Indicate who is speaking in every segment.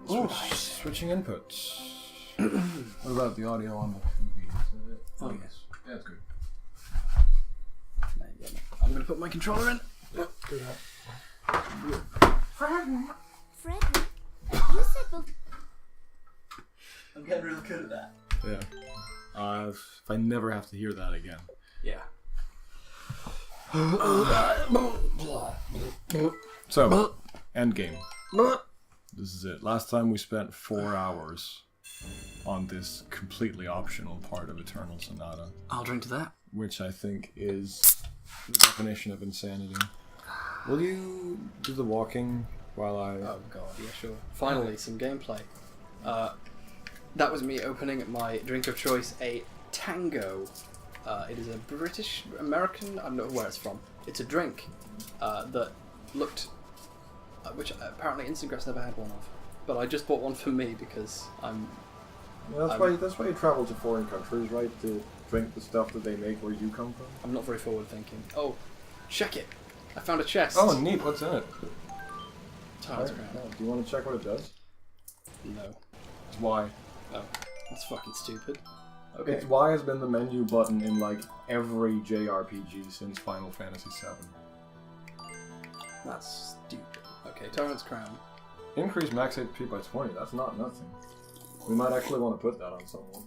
Speaker 1: Switching inputs. What about the audio on the TV?
Speaker 2: Oh, yes.
Speaker 1: Yeah, it's good.
Speaker 2: I'm going to put my controller in.
Speaker 1: Yep, do that.
Speaker 3: Frederick, you said
Speaker 2: I'm getting real good at that.
Speaker 1: Yeah. If I never have to hear that again.
Speaker 2: Yeah.
Speaker 1: So, endgame. This is it. Last time we spent 4 hours on this completely optional part of Eternal Sonata,
Speaker 2: I'll drink to that.
Speaker 1: which I think is the definition of insanity. Will you do the walking while I...
Speaker 2: Oh god, yeah, sure. Finally, some gameplay. That was me opening my drink of choice, a Tango. It is a British, American, I don't know where it's from. It's a drink that looked... which apparently Instagramm's never had one of. But I just bought one for me because I'm...
Speaker 1: That's why you travel to foreign countries, right? To drink the stuff that they make where you come from?
Speaker 2: I'm not very forward thinking. Oh, check it! I found a chest.
Speaker 1: Oh, neat. What's in it?
Speaker 2: Tiles
Speaker 1: Right.
Speaker 2: around.
Speaker 1: Yeah. Do you want to check what it does?
Speaker 2: No.
Speaker 1: It's Y.
Speaker 2: Oh, that's fucking stupid. Okay.
Speaker 1: It's Y has been the menu button in like every JRPG since Final Fantasy VII.
Speaker 2: That's stupid. Okay, Tyrant's Crown.
Speaker 1: Increase max HP by 20. That's not nothing. We might actually want to put that on someone.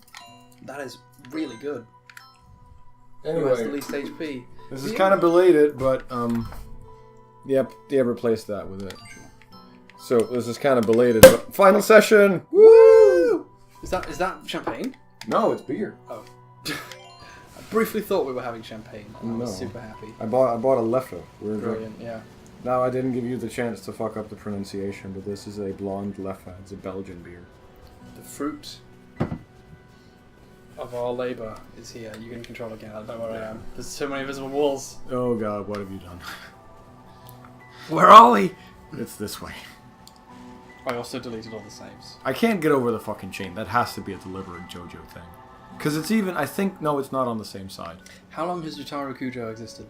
Speaker 2: That is really good. Who has the
Speaker 1: Anyway,
Speaker 2: least HP?
Speaker 1: this is kind of belated, but yep, they replaced that with it. So this is kind of belated, but final session. Woo!
Speaker 2: Is that champagne?
Speaker 1: No, it's beer.
Speaker 2: Oh. I briefly thought we were having champagne. And I was super happy.
Speaker 1: I bought a Leffe.
Speaker 2: Brilliant, yeah.
Speaker 1: Now I didn't give you the chance to fuck up the pronunciation, but this is a blonde Leffe. It's a Belgian beer.
Speaker 2: The fruit of our labour is here. You can control again. I don't know where I am. There's so many invisible walls.
Speaker 1: Oh god, what have you done?
Speaker 2: Where are we?
Speaker 1: It's this way.
Speaker 2: I also deleted all the saves.
Speaker 1: I can't get over the fucking chain. That has to be a deliberate JoJo thing. Because it's even, I think, no, it's not on the same side.
Speaker 2: How long has Jotaro Kujo existed?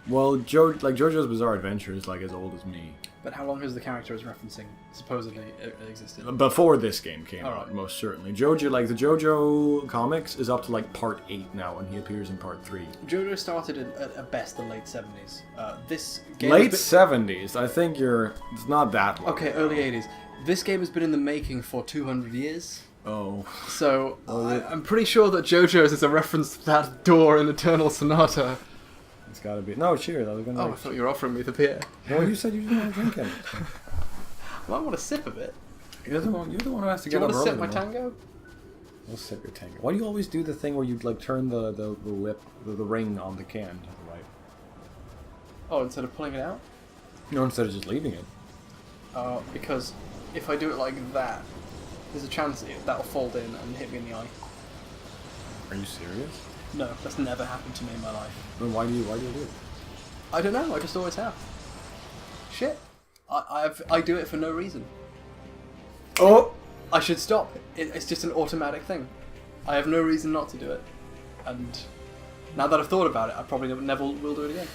Speaker 1: Well, JoJo's Bizarre Adventure is like as old as me.
Speaker 2: But how long has the character is referencing supposedly existed?
Speaker 1: Before this game came
Speaker 2: All
Speaker 1: out,
Speaker 2: right.
Speaker 1: most certainly. JoJo, like the JoJo comics is up to like part 8 now, and he appears in part 3.
Speaker 2: JoJo started at best the late 70s. This game
Speaker 1: Late
Speaker 2: has
Speaker 1: 70s. I think it's not that long.
Speaker 2: okay, early 80s. This game has been in the making for 200 years.
Speaker 1: Oh.
Speaker 2: So I'm pretty sure that JoJo's is a reference to that door in Eternal Sonata.
Speaker 1: It's gotta be. No, cheers. I was gonna.
Speaker 2: Oh, I thought you were offering me the beer.
Speaker 1: Well, you said you didn't want to drink it.
Speaker 2: Well, I want a sip of it.
Speaker 1: You're the one who has to
Speaker 2: Do you
Speaker 1: get up
Speaker 2: want to
Speaker 1: early.
Speaker 2: sip my
Speaker 1: tomorrow.
Speaker 2: tango?
Speaker 1: We'll sip your tango. Why do you always do the thing where you like turn the lip, the ring on the can to the right?
Speaker 2: Oh, instead of pulling it out?
Speaker 1: No, instead of just leaving it.
Speaker 2: Because if I do it like that, there's a chance that'll fold in and hit me in the eye.
Speaker 1: Are you serious?
Speaker 2: No, that's never happened to me in my life.
Speaker 1: Then why do you do it?
Speaker 2: I don't know, I just always have. Shit. I do it for no reason.
Speaker 1: Oh!
Speaker 2: I should stop. It's just an automatic thing. I have no reason not to do it. And now that I've thought about it, I probably never will do it again.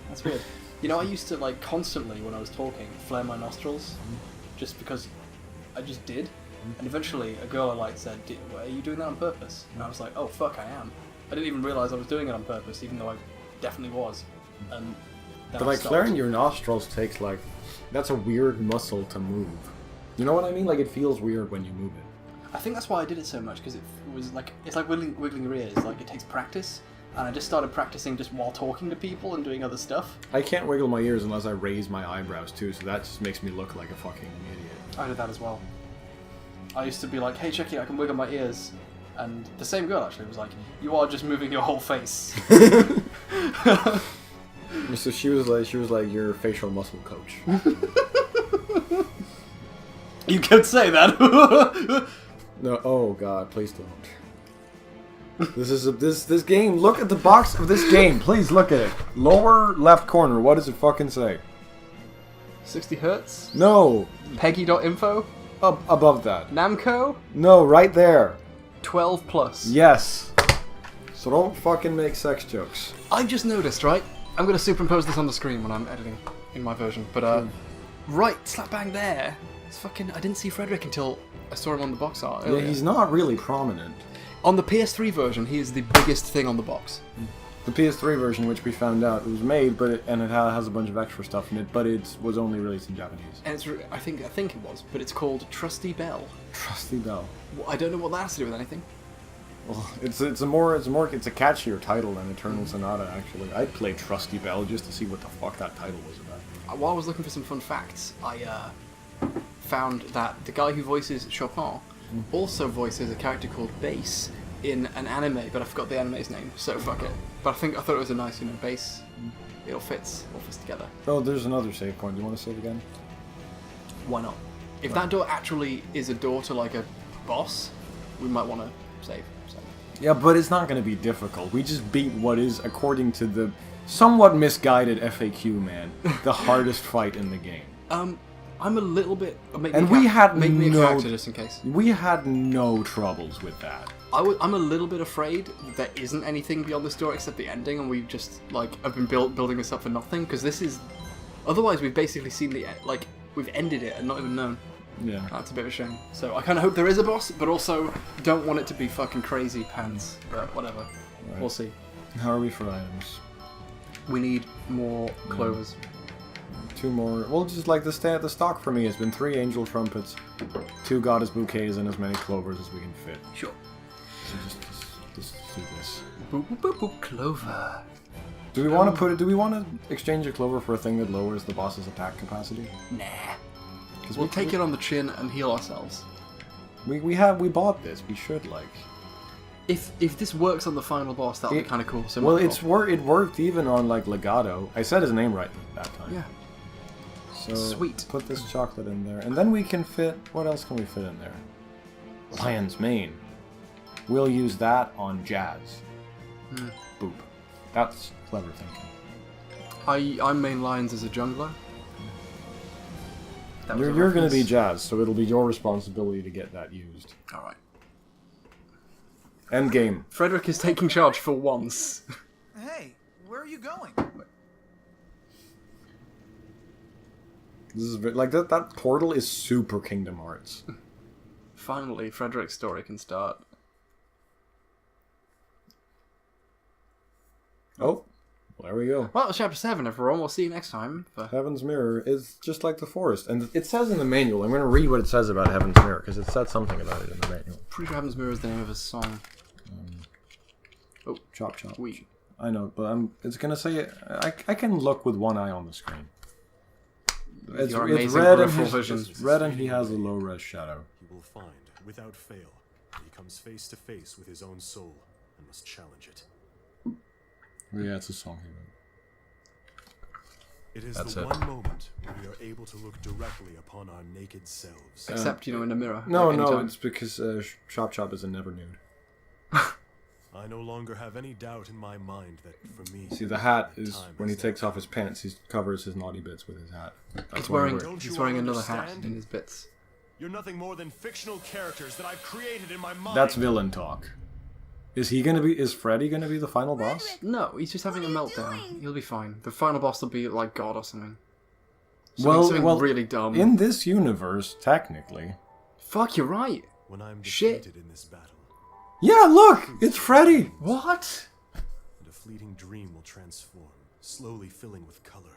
Speaker 2: That's weird. You know, I used to, like, constantly, when I was talking, flare my nostrils. Just because I just did. And eventually, a girl I liked said, are you doing that on purpose? And I was like, oh, fuck, I am. I didn't even realise I was doing it on purpose, even though I definitely was. And then
Speaker 1: But
Speaker 2: I
Speaker 1: like
Speaker 2: stopped.
Speaker 1: flaring your nostrils takes like, that's a weird muscle to move. You know what I mean? Like it feels weird when you move it.
Speaker 2: I think that's why I did it so much, because it was like, it's like wiggling your ears, like it takes practice. And I just started practicing just while talking to people and doing other stuff.
Speaker 1: I can't wiggle my ears unless I raise my eyebrows too, so that just makes me look like a fucking idiot.
Speaker 2: I did that as well. I used to be like, hey, check it, I can wiggle my ears. And the same girl actually was like, you are just moving your whole face.
Speaker 1: So she was like your facial muscle coach.
Speaker 2: You could say that.
Speaker 1: No, oh god, please don't. This game. Look at the box of this game. Please look at it. Lower left corner. What does it fucking say?
Speaker 2: 60 hertz?
Speaker 1: No,
Speaker 2: Peggy.info?
Speaker 1: up above that.
Speaker 2: Namco?
Speaker 1: No, right there.
Speaker 2: 12 plus.
Speaker 1: Yes. So don't fucking make sex jokes.
Speaker 2: I just noticed, right? I'm going to superimpose this on the screen when I'm editing in my version, but right slap bang there It's fucking... I didn't see Frederick until I saw him on the box art
Speaker 1: Yeah,
Speaker 2: earlier.
Speaker 1: he's not really prominent.
Speaker 2: On the PS3 version, he is the biggest thing on the box.
Speaker 1: The PS3 version, which we found out, it was made, but it has a bunch of extra stuff in it, but it was only released in Japanese.
Speaker 2: And it's, I think it was, but it's called Trusty Bell.
Speaker 1: Trusty Bell.
Speaker 2: Well, I don't know what that has to do with anything.
Speaker 1: Well, it's a catchier title than Eternal Sonata. Actually, I'd play Trusty Bell just to see what the fuck that title was about.
Speaker 2: While I was looking for some fun facts, I found that the guy who voices Chopin also voices a character called Bass in an anime, but I forgot the anime's name, so fuck it. But I thought it was a nice, Bass. It all fits together.
Speaker 1: Oh, there's another save point. Do you want to save again?
Speaker 2: Why not? If that door actually is a door to like a boss, we might want to save. So.
Speaker 1: Yeah, but it's not going to be difficult. We just beat what is, according to the somewhat misguided FAQ, man, the hardest fight in the game.
Speaker 2: I'm a little bit.
Speaker 1: And we had
Speaker 2: make me a
Speaker 1: no
Speaker 2: character just in case.
Speaker 1: We had no troubles with that.
Speaker 2: I'm a little bit afraid that there isn't anything beyond this door except the ending, and we've just have been building this up for nothing. Because this is, otherwise we've basically seen we've ended it and not even known.
Speaker 1: Yeah,
Speaker 2: that's a bit of a shame. So I kind of hope there is a boss, but also don't want it to be fucking crazy pants. But whatever, right. We'll see.
Speaker 1: How are we for items?
Speaker 2: We need more clovers.
Speaker 1: 2 more. Well, just like the stock for me has been 3 angel trumpets, 2 goddess bouquets, and as many clovers as we can fit.
Speaker 2: Sure.
Speaker 1: So just do this.
Speaker 2: Boop boop boop boop clover.
Speaker 1: Do we want to Do we want to exchange a clover for a thing that lowers the boss's attack capacity?
Speaker 2: Nah. We'll take it on the chin and heal ourselves.
Speaker 1: We bought this. We should like.
Speaker 2: If this works on the final boss, that'll be kind of cool. So
Speaker 1: well, it worked even on like Legato. I said his name right that time.
Speaker 2: Yeah.
Speaker 1: So
Speaker 2: sweet.
Speaker 1: Put this chocolate in there, and then we can fit. What else can we fit in there? Lion's mane. We'll use that on Jazz. Boop. That's clever thinking.
Speaker 2: I main Lions as a jungler.
Speaker 1: You're going to be Jazz, so it'll be your responsibility to get that used.
Speaker 2: All right.
Speaker 1: End game.
Speaker 2: Frederick is taking charge for once.
Speaker 3: Hey, where are you going?
Speaker 1: This is like that portal is super Kingdom Hearts.
Speaker 2: Finally, Frederick's story can start.
Speaker 1: Oh, well, there we go.
Speaker 2: Well, chapter 7, everyone. We'll see you next time.
Speaker 1: Heaven's Mirror is just like the forest. And it says in the manual, I'm going to read what it says about Heaven's Mirror, because it said something about it in the manual.
Speaker 2: Pretty sure Heaven's Mirror is the name of a song.
Speaker 1: Chop chop.
Speaker 2: We.
Speaker 1: I know, but it's going to say... I can look with one eye on the screen. It's red and he has a low-res shadow.
Speaker 4: He will find, without fail, he comes face to face with his own soul and must challenge it.
Speaker 1: Yeah, it's a song he wrote.
Speaker 4: It is the one moment when we are able to look directly upon our naked selves.
Speaker 2: Except, in a mirror.
Speaker 1: No, it's because Chop Chop is a never nude.
Speaker 4: I no longer have any doubt in my mind that for me...
Speaker 1: See, the hat is, when he takes off his pants, he covers his naughty bits with his hat.
Speaker 2: He's wearing another hat in his bits.
Speaker 4: You're nothing more than fictional characters that I've created in my mind.
Speaker 1: That's villain talk. Is Freddy gonna be the final boss?
Speaker 2: No, he's just having a meltdown. He'll be fine. The final boss will be like God or something.
Speaker 1: Something
Speaker 2: really dumb.
Speaker 1: In this universe, technically.
Speaker 2: Fuck, you're right.
Speaker 4: When I'm defeated in this battle.
Speaker 1: Yeah, look! It's Freddy!
Speaker 2: What?
Speaker 4: And a fleeting dream will transform, slowly filling with color.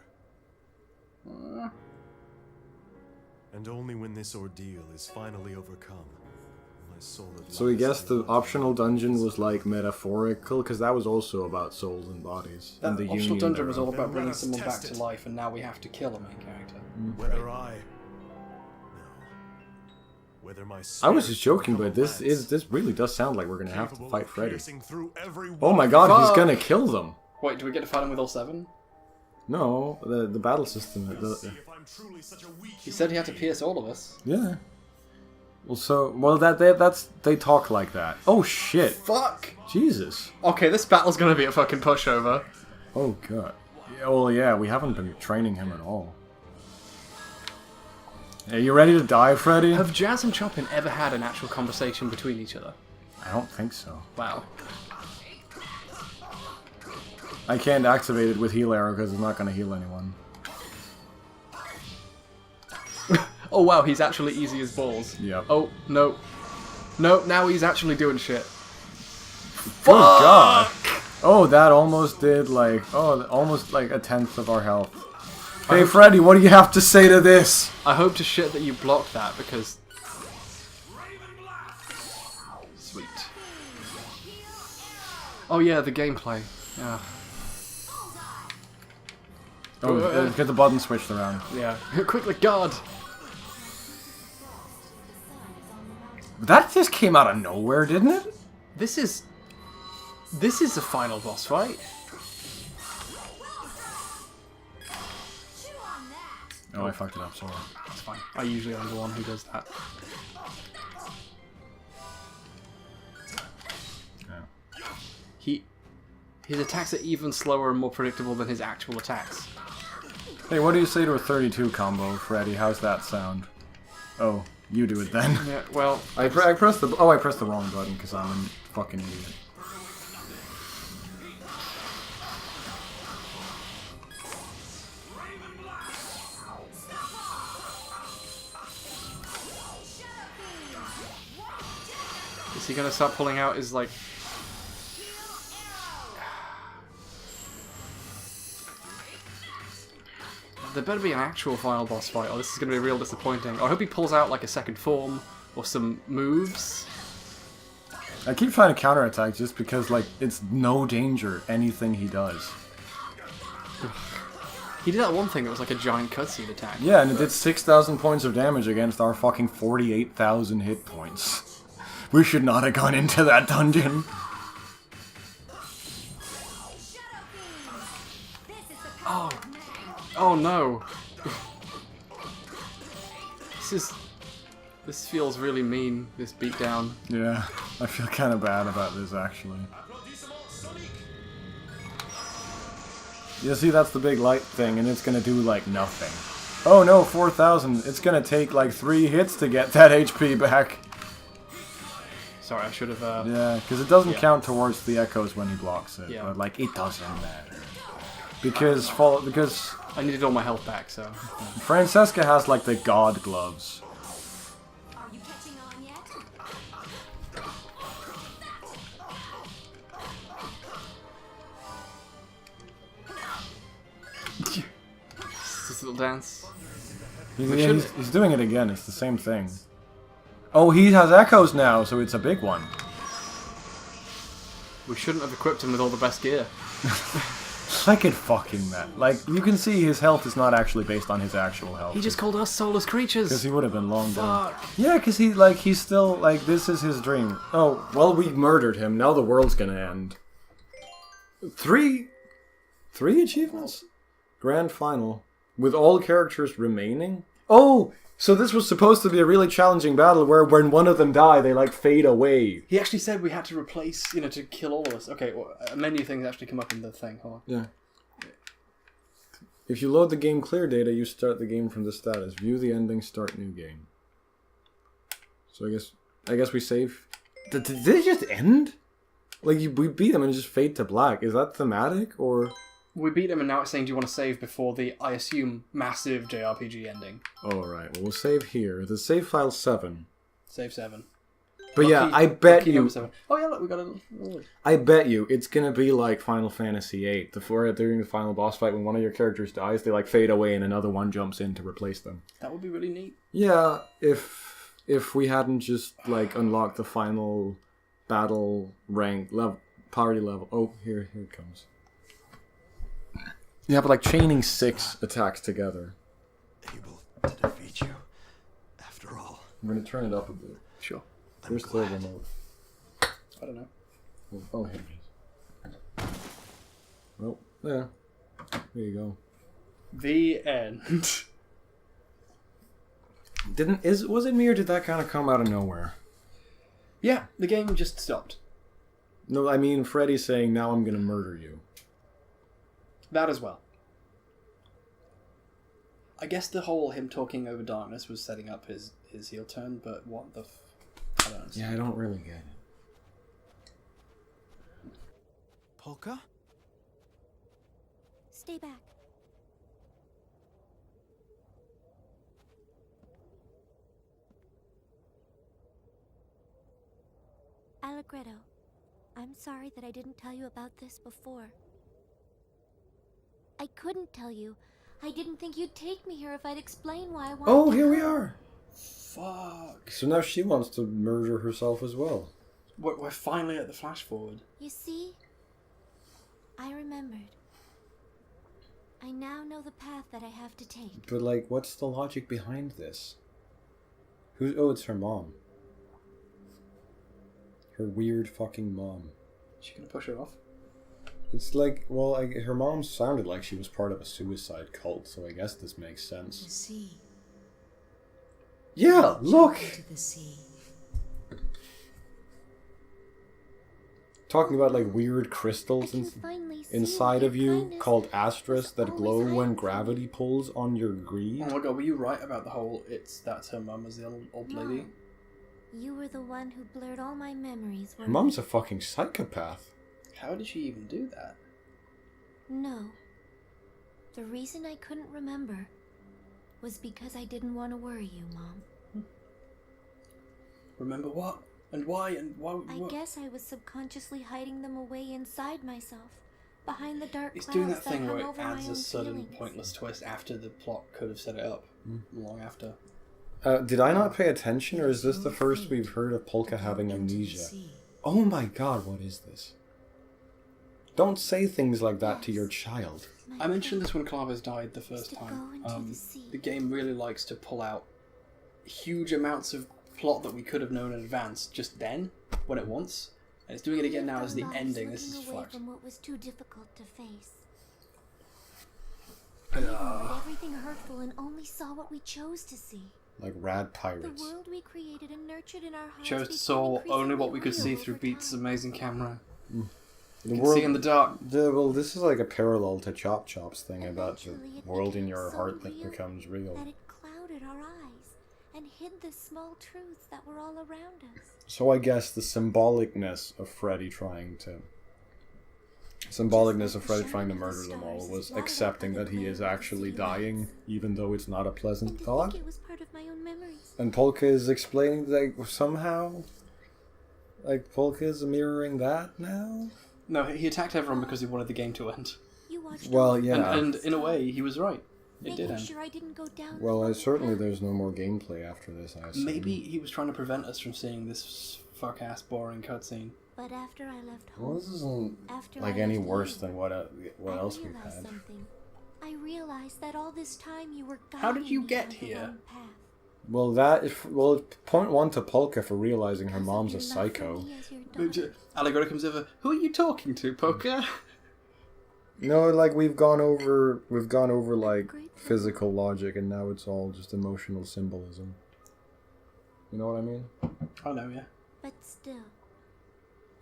Speaker 4: And only when this ordeal is finally overcome, my soul at
Speaker 1: So I guess the optional dungeon was like metaphorical, because that was also about souls and bodies.
Speaker 2: That
Speaker 1: and the
Speaker 2: optional dungeon was all
Speaker 4: Then
Speaker 2: about bringing
Speaker 4: let us
Speaker 2: someone back
Speaker 4: test
Speaker 2: to
Speaker 4: it.
Speaker 2: life, and now we have to kill a main character.
Speaker 4: Whether my
Speaker 1: I was just joking, but this really does sound like we're gonna have to fight Freddy.
Speaker 4: Freddy.
Speaker 1: Oh my god, he's
Speaker 2: Fuck.
Speaker 1: gonna kill them!
Speaker 2: Wait, do we get to fight him with all 7?
Speaker 1: No, the battle system.
Speaker 2: He said he had to pierce all of us.
Speaker 1: Yeah. Well, they talk like that. Oh shit!
Speaker 2: Fuck!
Speaker 1: Jesus.
Speaker 2: Okay, this battle's gonna be a fucking pushover.
Speaker 1: Oh god. Yeah, well, yeah, we haven't been training him at all. Are you ready to die, Freddy?
Speaker 2: Have Jazz and Chopin ever had an actual conversation between each other?
Speaker 1: I don't think so.
Speaker 2: Wow.
Speaker 1: I can't activate it with heal arrow because it's not going to heal anyone.
Speaker 2: Oh wow, he's actually easy as balls.
Speaker 1: Yep.
Speaker 2: Oh, no. No, now he's actually doing shit.
Speaker 1: Good God. Oh, that almost did like, almost like a tenth of our health. Hey Freddy, what do you have to say to this?
Speaker 2: I hope to shit that you blocked that, because... Sweet. Oh yeah, the gameplay. Yeah.
Speaker 1: Oh, get the button switched around.
Speaker 2: Yeah. Quickly, God!
Speaker 1: That just came out of nowhere, didn't it?
Speaker 2: This is the final boss fight.
Speaker 1: Oh, I fucked it up, sorry.
Speaker 2: That's fine. I usually am the one who does that.
Speaker 1: Yeah.
Speaker 2: His attacks are even slower and more predictable than his actual attacks.
Speaker 1: Hey, what do you say to a 32 combo, Freddy? How's that sound? Oh, you do it then.
Speaker 2: Yeah, well...
Speaker 1: I pressed the... Oh, I pressed the wrong button because I'm a fucking idiot.
Speaker 2: Is he gonna start pulling out his, like... There better be an actual final boss fight, or this is gonna be real disappointing. I hope he pulls out, like, a second form, or some moves.
Speaker 1: I keep trying to counterattack just because, like, it's no danger anything he does.
Speaker 2: He did that one thing that was like a giant cutscene attack.
Speaker 1: Yeah, and it did 6,000 points of damage against our fucking 48,000 hit points. We should not have gone into that dungeon.
Speaker 2: Oh. Oh no. This feels really mean, this beatdown.
Speaker 1: Yeah, I feel kind of bad about this, actually. You see, that's the big light thing, and it's gonna do, like, nothing. Oh no, 4,000. It's gonna take, like, 3 hits to get that HP back.
Speaker 2: Sorry, I should have...
Speaker 1: Yeah, because it doesn't count towards the echoes when he blocks it, but, like, it doesn't matter. Because
Speaker 2: I needed all my health back, so...
Speaker 1: Francesca has, like, the god gloves.
Speaker 5: Are you catching on yet?
Speaker 2: This little dance.
Speaker 1: He's doing it again, it's the same thing. Oh, he has echoes now, so it's a big one.
Speaker 2: We shouldn't have equipped him with all the best gear.
Speaker 1: I could fucking that. Like, you can see his health is not actually based on his actual health.
Speaker 2: He just called us soulless creatures!
Speaker 1: Because he would have been long dead.
Speaker 2: Fuck!
Speaker 1: Yeah, because he's still, like, this is his dream. Oh, well, we murdered him, now the world's gonna end. Three achievements? Grand final. With all characters remaining? Oh! So this was supposed to be a really challenging battle where when one of them die, they, like, fade away.
Speaker 2: He actually said we had to replace, you know, to kill all of us. Okay, well, a menu things actually come up in the thing. Hold on.
Speaker 1: Yeah. If you load the game clear data, you start the game from the status. View the ending, start new game. So I guess we save. Did it just end? Like, we beat them and it just fade to black. Is that thematic, or...?
Speaker 2: We beat him and now it's saying, do you want to save before the, I assume, massive JRPG ending?
Speaker 1: Oh, right. Well, we'll save here. The save file 7.
Speaker 2: Save 7.
Speaker 1: But
Speaker 2: Lucky,
Speaker 1: yeah, I bet
Speaker 2: lucky
Speaker 1: you...
Speaker 2: number 7. Oh yeah, look, we got a...
Speaker 1: I bet you it's gonna be like Final Fantasy VIII. During the final boss fight, when one of your characters dies, they, like, fade away and another one jumps in to replace them.
Speaker 2: That would be really neat.
Speaker 1: Yeah, if we hadn't just, like, unlocked the final battle rank level, party level. Oh, here it comes. Yeah, but, like, chaining 6 attacks together.
Speaker 4: Able to defeat you, after all.
Speaker 1: I'm gonna turn it up a bit.
Speaker 2: Sure.
Speaker 1: Where's the remote?
Speaker 2: I don't know.
Speaker 1: Oh, here it is. Well, yeah. There you go.
Speaker 2: The end.
Speaker 1: Was it me, or did that kind of come out of nowhere?
Speaker 2: Yeah, the game just stopped.
Speaker 1: No, I mean Freddy saying, now I'm gonna murder you.
Speaker 2: That as well. I guess the whole him talking over darkness was setting up his heel turn, but what the I don't understand.
Speaker 1: Yeah, I don't really get it.
Speaker 3: Polka?
Speaker 5: Stay back. Allegretto. I'm sorry that I didn't tell you about this before. I couldn't tell you. I didn't think you'd take me here if I'd explain why I wanted
Speaker 1: Oh,
Speaker 5: to
Speaker 1: here we
Speaker 5: come.
Speaker 1: are.
Speaker 2: Fuck.
Speaker 1: So now she wants to murder herself as well.
Speaker 2: We're finally at the flash forward.
Speaker 5: You see? I remembered. I now know the path that I have to take.
Speaker 1: But like, what's the logic behind this? Who's? Oh, it's her mom. Her weird fucking mom.
Speaker 2: She gonna push her off?
Speaker 1: It's like, well, her mom sounded like she was part of a suicide cult, so I guess this makes sense.
Speaker 6: The sea.
Speaker 1: Yeah, look!
Speaker 6: Into the sea.
Speaker 1: Talking about like weird crystals inside of you called astras that glow when gravity pulls on your greed.
Speaker 2: Oh my god, were you right about the whole that's her mum as the old lady?
Speaker 5: You were the one who blurred all my memories.
Speaker 1: Her mom's a fucking psychopath.
Speaker 2: How did she even do that?
Speaker 5: No. The reason I couldn't remember was because I didn't want to worry you, Mom.
Speaker 2: Remember what? And why? And why?
Speaker 5: I guess I was subconsciously hiding them away inside myself, behind the dark
Speaker 2: It's
Speaker 5: clouds
Speaker 2: doing that thing
Speaker 5: hung
Speaker 2: where it
Speaker 5: over my
Speaker 2: adds a
Speaker 5: own
Speaker 2: sudden
Speaker 5: feelings.
Speaker 2: pointless twist after the plot could have set it up. Long after.
Speaker 1: Did I not pay attention, or is this the first we've heard of Polka having amnesia? Oh my god, what is this? Don't say things like that to your child.
Speaker 2: I mentioned this when Clavis died the first
Speaker 5: to go
Speaker 2: time.
Speaker 5: into the sea.
Speaker 2: The game really likes to pull out huge amounts of plot that we could have known in advance just then, when it wants. And it's doing it again now as the ending. This is
Speaker 5: Looking away
Speaker 2: fucked.
Speaker 5: from what was too difficult to face. We ignored everything hurtful and only saw what we chose to see.
Speaker 1: Like rad
Speaker 5: The
Speaker 1: pirates.
Speaker 5: world we created and nurtured in our hearts
Speaker 2: Chose to
Speaker 5: became
Speaker 2: saw only what we could
Speaker 5: increasingly
Speaker 2: see through
Speaker 5: real
Speaker 2: Beats'
Speaker 5: over time.
Speaker 2: amazing camera.
Speaker 1: The
Speaker 2: You can see in the dark.
Speaker 1: well, this is like a parallel to Chop Chop's thing about the
Speaker 5: Eventually, it
Speaker 1: world in
Speaker 5: became
Speaker 1: your
Speaker 5: so
Speaker 1: heart that
Speaker 5: real
Speaker 1: becomes real.
Speaker 5: that it clouded our eyes and hid the small truths that were all around us.
Speaker 1: So I guess the symbolicness of Freddy trying to murder them all was accepting that he is actually dying, even though it's not a pleasant
Speaker 5: And to
Speaker 1: thought.
Speaker 5: think it was part of my own memories.
Speaker 1: And Polka is explaining that somehow, like Polka is mirroring that now.
Speaker 2: No, he attacked everyone because he wanted the game to end.
Speaker 5: You watched
Speaker 1: Well,
Speaker 5: all of
Speaker 1: yeah.
Speaker 2: And in a way, he was right. It did
Speaker 5: making
Speaker 2: end.
Speaker 5: sure I didn't go down.
Speaker 1: Well,
Speaker 5: the
Speaker 1: certainly
Speaker 5: path.
Speaker 1: there's no more gameplay after this. I assume.
Speaker 2: Maybe he was trying to prevent us from seeing this fuck-ass boring cutscene.
Speaker 5: But after I left
Speaker 1: Well,
Speaker 5: home,
Speaker 1: this isn't
Speaker 5: after
Speaker 1: like
Speaker 5: I
Speaker 1: any
Speaker 5: left
Speaker 1: worse
Speaker 5: you,
Speaker 1: than what
Speaker 5: I
Speaker 1: else we've
Speaker 5: realized
Speaker 1: had.
Speaker 5: something. I realized that all this time you were
Speaker 2: How did
Speaker 5: guiding
Speaker 2: you
Speaker 5: me
Speaker 2: get
Speaker 5: on the
Speaker 2: here?
Speaker 5: wrong path.
Speaker 1: Well, point one to Polka for realizing her
Speaker 5: Because of
Speaker 1: mom's a
Speaker 5: your love for
Speaker 1: psycho.
Speaker 5: me as your daughter.
Speaker 2: Allegro comes over. Who are you talking to, Poker?
Speaker 1: No, like we've gone over like
Speaker 5: Grateful.
Speaker 1: physical logic, and now it's all just emotional symbolism. You know what I mean?
Speaker 2: Oh no, yeah.
Speaker 5: But still,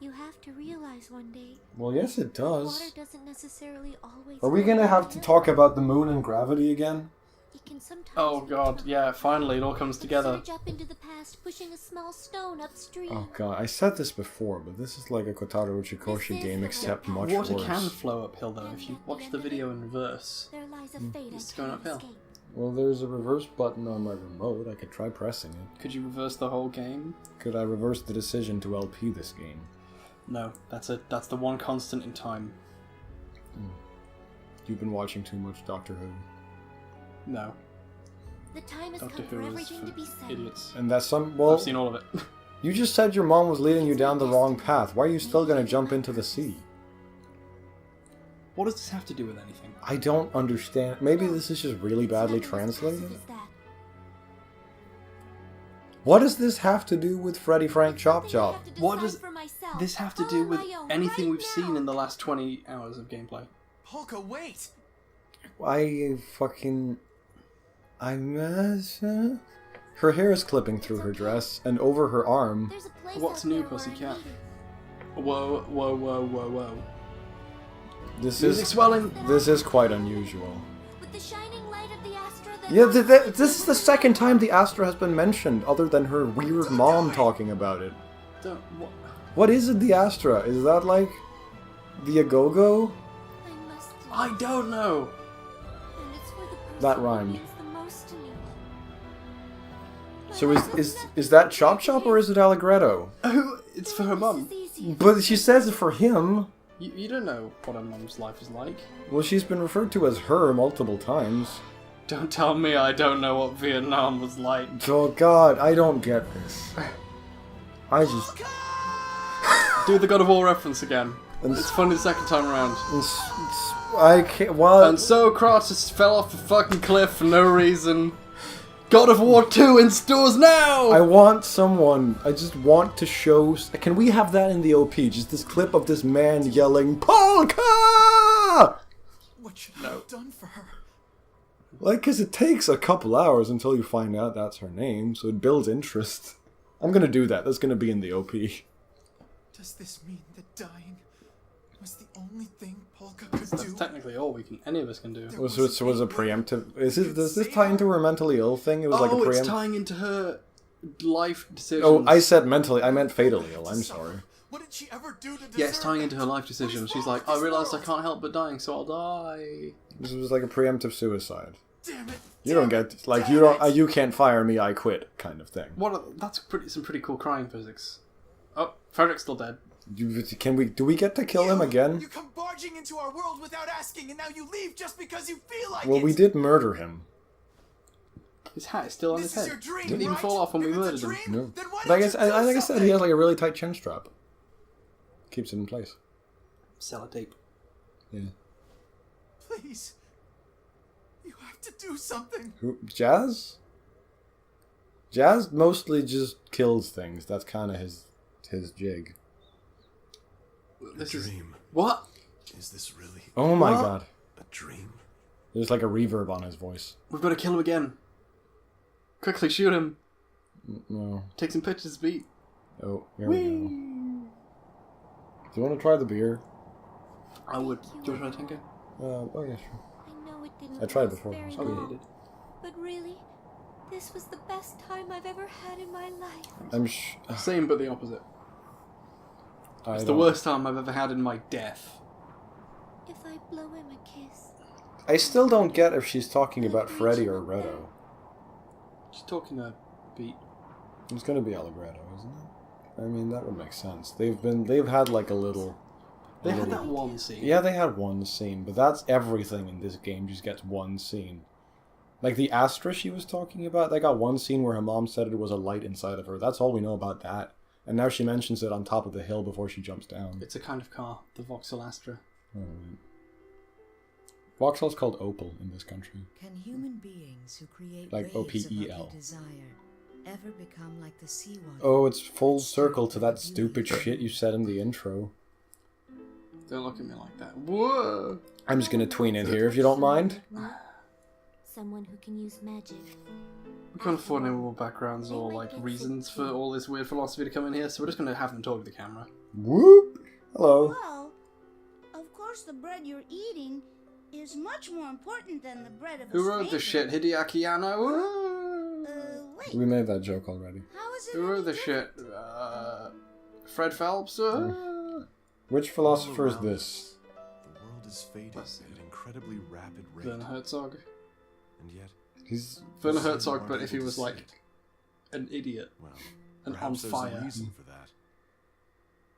Speaker 5: you have to realize one day
Speaker 1: Well, yes, it
Speaker 5: that water
Speaker 1: does.
Speaker 5: doesn't necessarily always.
Speaker 1: Are we
Speaker 5: flow
Speaker 1: gonna have to
Speaker 5: downhill.
Speaker 1: talk about the moon and gravity again?
Speaker 5: It can sometimes
Speaker 2: Oh
Speaker 5: be
Speaker 2: god,
Speaker 5: tough.
Speaker 2: yeah, finally it all comes
Speaker 5: But
Speaker 2: together.
Speaker 5: surge up into the past, pushing a small stone upstream.
Speaker 1: Oh god, I said this before, but this is like a Kotaro Uchikoshi
Speaker 5: This is
Speaker 1: game,
Speaker 5: the
Speaker 1: except
Speaker 5: right
Speaker 1: much
Speaker 2: Water
Speaker 1: worse.
Speaker 2: can flow uphill though if you
Speaker 5: And at
Speaker 2: watch
Speaker 5: the
Speaker 2: the
Speaker 5: end of
Speaker 2: video
Speaker 5: it,
Speaker 2: in reverse.
Speaker 5: There lies a fate
Speaker 2: It's
Speaker 5: I
Speaker 2: going
Speaker 5: cannot
Speaker 2: uphill.
Speaker 5: escape.
Speaker 1: Well, there's a reverse button on my remote. I could try pressing it.
Speaker 2: Could you reverse the whole game?
Speaker 1: Could I reverse the decision to LP this game?
Speaker 2: No, that's the one constant in time.
Speaker 1: You've been watching too much Doctor Who.
Speaker 2: No,
Speaker 5: The time has
Speaker 2: Doctor
Speaker 5: come for
Speaker 2: Who is
Speaker 5: everything to
Speaker 2: for
Speaker 5: be said.
Speaker 2: idiots.
Speaker 1: And that's well,
Speaker 2: I've seen all of it.
Speaker 1: you just said your mom was leading you down the wrong path. Why are you still gonna jump into the sea?
Speaker 2: What does this have to do with anything?
Speaker 1: I don't understand. Maybe this is just really
Speaker 5: It's
Speaker 1: badly
Speaker 5: nothing as
Speaker 1: translated?
Speaker 5: passive as that.
Speaker 1: What does this have to do with Freddy Frank Chop
Speaker 5: Something I
Speaker 1: Chop?
Speaker 5: have to
Speaker 2: What
Speaker 5: decide
Speaker 2: does
Speaker 5: for myself,
Speaker 2: this have to
Speaker 5: all
Speaker 2: do
Speaker 5: on
Speaker 2: with
Speaker 5: my own,
Speaker 2: anything
Speaker 5: right
Speaker 2: we've seen
Speaker 5: now.
Speaker 2: in the last 20 hours of gameplay?
Speaker 3: Polka, wait!
Speaker 1: Her hair is clipping through her dress, and over her arm.
Speaker 5: There's a place
Speaker 2: What's
Speaker 5: out
Speaker 2: new,
Speaker 5: there where I'm
Speaker 2: pussycat?
Speaker 5: needed.
Speaker 2: Whoa, whoa, whoa, whoa, whoa.
Speaker 1: This
Speaker 2: Music
Speaker 1: is
Speaker 2: swelling.
Speaker 1: this is quite unusual.
Speaker 5: With the shining light of the Astra that
Speaker 1: Yeah,
Speaker 5: lights
Speaker 1: this is the second time the Astra has been mentioned, other than her weird mom talking about it.
Speaker 2: Don't, what?
Speaker 1: What is it, the Astra? Is that like the Agogo?
Speaker 5: I must do.
Speaker 2: I don't know.
Speaker 5: And it's for the person
Speaker 1: That
Speaker 5: who
Speaker 1: rhymed.
Speaker 5: means the most to me.
Speaker 1: So is that Chop Chop or is it Allegretto?
Speaker 2: Oh, it's for her mum.
Speaker 1: But she says it for him.
Speaker 2: You don't know what her mum's life is like.
Speaker 1: Well, she's been referred to as her multiple times.
Speaker 2: Don't tell me I don't know what Vietnam was like.
Speaker 1: Oh God, I don't get this. I just...
Speaker 2: Do the God of War reference again.
Speaker 1: And
Speaker 2: It's funny the second time around.
Speaker 1: I can't... What?
Speaker 2: And so Kratos fell off a fucking cliff for no reason. God of War 2 in stores now!
Speaker 1: I want someone... I just want to show... Can we have that in the OP? Just this clip of this man yelling, Polka!
Speaker 3: What should I have done for her?
Speaker 1: Like, because it takes a couple hours until you find out that's her name, so it builds interest. I'm gonna do that. That's gonna be in the OP.
Speaker 3: Does this mean that dying was the only thing Polka could
Speaker 2: That's
Speaker 3: do?
Speaker 2: technically all any of us can do.
Speaker 1: Was it was a preemptive... Does this tie into her mentally ill thing? It was like a preemptive...
Speaker 2: it's tying into her life decisions.
Speaker 1: Oh, I said mentally. I meant fatally ill. I'm sorry.
Speaker 3: What did she ever do to deserve
Speaker 2: Yeah, it's tying
Speaker 3: it?
Speaker 2: into her life decisions. She's like, I realised I can't help but dying, so I'll die.
Speaker 1: This was like a preemptive suicide.
Speaker 3: Damn it!
Speaker 1: You don't get like you can't fire me. I quit kind of thing.
Speaker 2: That's some pretty cool crying physics. Oh, Frederick's still dead.
Speaker 1: Do we get to kill him again?
Speaker 3: You come barging into our world without asking, and now you leave just because you feel like
Speaker 1: Well,
Speaker 3: it.
Speaker 1: we did murder him.
Speaker 2: His hat is still on his
Speaker 3: This is
Speaker 2: head.
Speaker 3: your dream,
Speaker 2: Didn't even
Speaker 3: right?
Speaker 2: fall off when we
Speaker 3: If it's a
Speaker 2: murdered him.
Speaker 3: dream,
Speaker 1: No.
Speaker 3: then why
Speaker 1: But I
Speaker 3: don't
Speaker 1: guess,
Speaker 3: you do
Speaker 1: like I said, he
Speaker 3: something?
Speaker 1: has like a really tight chin strap. Keeps it in place.
Speaker 2: Sellotape.
Speaker 1: Yeah.
Speaker 3: Please, you have to do something.
Speaker 1: Who? Jazz? Jazz mostly just kills things. That's kind of his jig.
Speaker 2: This
Speaker 4: a
Speaker 2: is
Speaker 4: dream.
Speaker 2: what?
Speaker 4: Is this really
Speaker 1: Oh my
Speaker 2: What?
Speaker 1: God!
Speaker 4: a dream?
Speaker 1: There's like a reverb on his voice.
Speaker 2: We've got to kill him again. Quickly shoot him.
Speaker 1: No.
Speaker 2: Take some pictures, beat.
Speaker 1: Oh, here we go. Do you want to try the beer?
Speaker 2: I would. Do you want to try Tinker?
Speaker 1: Oh yeah, sure.
Speaker 5: I know it didn't
Speaker 1: I tried
Speaker 5: last
Speaker 1: before.
Speaker 5: very
Speaker 1: It's
Speaker 2: Oh, yeah,
Speaker 5: long,
Speaker 2: you did.
Speaker 5: but really, this was the best time I've ever had in my life.
Speaker 1: I'm
Speaker 2: Same, but the opposite. It's the worst time I've ever had in my death.
Speaker 5: If I blow him a kiss,
Speaker 1: I still don't get if she's talking about Freddy or Redo.
Speaker 2: She's talking to Beat.
Speaker 1: It's gonna be Allegretto, isn't it? I mean, that would make sense. They've had like a little...
Speaker 2: They had that one scene.
Speaker 1: Yeah, they had one scene, but that's everything in this game just gets one scene. Like the Astra she was talking about, they got one scene where her mom said it was a light inside of her. That's all we know about that. And now she mentions it on top of the hill before she jumps down.
Speaker 2: It's a kind of car, the Vauxhall Astra.
Speaker 1: Vauxhall's called Opal in this country.
Speaker 6: Can human beings who create
Speaker 1: Like
Speaker 6: waves of what
Speaker 1: OPEL.
Speaker 6: they desire ever become like the seawater?
Speaker 1: Oh, it's full circle to that stupid shit you said in the intro.
Speaker 2: Don't look at me like that. Whoa!
Speaker 1: I'm just gonna tween in here if you don't mind.
Speaker 5: someone who can use magic.
Speaker 2: We can't afford any more backgrounds or like reasons for all this weird philosophy to come in here, so we're just gonna have them talk to the camera.
Speaker 1: Whoop! Hello.
Speaker 7: Well, of course the bread you're eating is much more important than the bread of a
Speaker 2: Who wrote this shit?
Speaker 7: stranger.
Speaker 2: Hideaki Anno?
Speaker 7: Wait,
Speaker 1: We made that joke already.
Speaker 7: how is it
Speaker 2: Who wrote
Speaker 7: any
Speaker 2: this shit? Fred Phelps?
Speaker 1: Which philosopher is this?
Speaker 4: The world is fading
Speaker 2: Let's see.
Speaker 4: at an incredibly rapid rate.
Speaker 2: Werner Herzog.
Speaker 4: And yet,
Speaker 1: He's...
Speaker 2: Werner
Speaker 4: some
Speaker 2: Herzog,
Speaker 4: aren't
Speaker 2: but if he
Speaker 4: able to
Speaker 2: was
Speaker 4: see
Speaker 2: like
Speaker 4: it.
Speaker 2: an idiot
Speaker 4: Well,
Speaker 2: and on
Speaker 4: perhaps there's
Speaker 2: fire.
Speaker 4: a reason for that.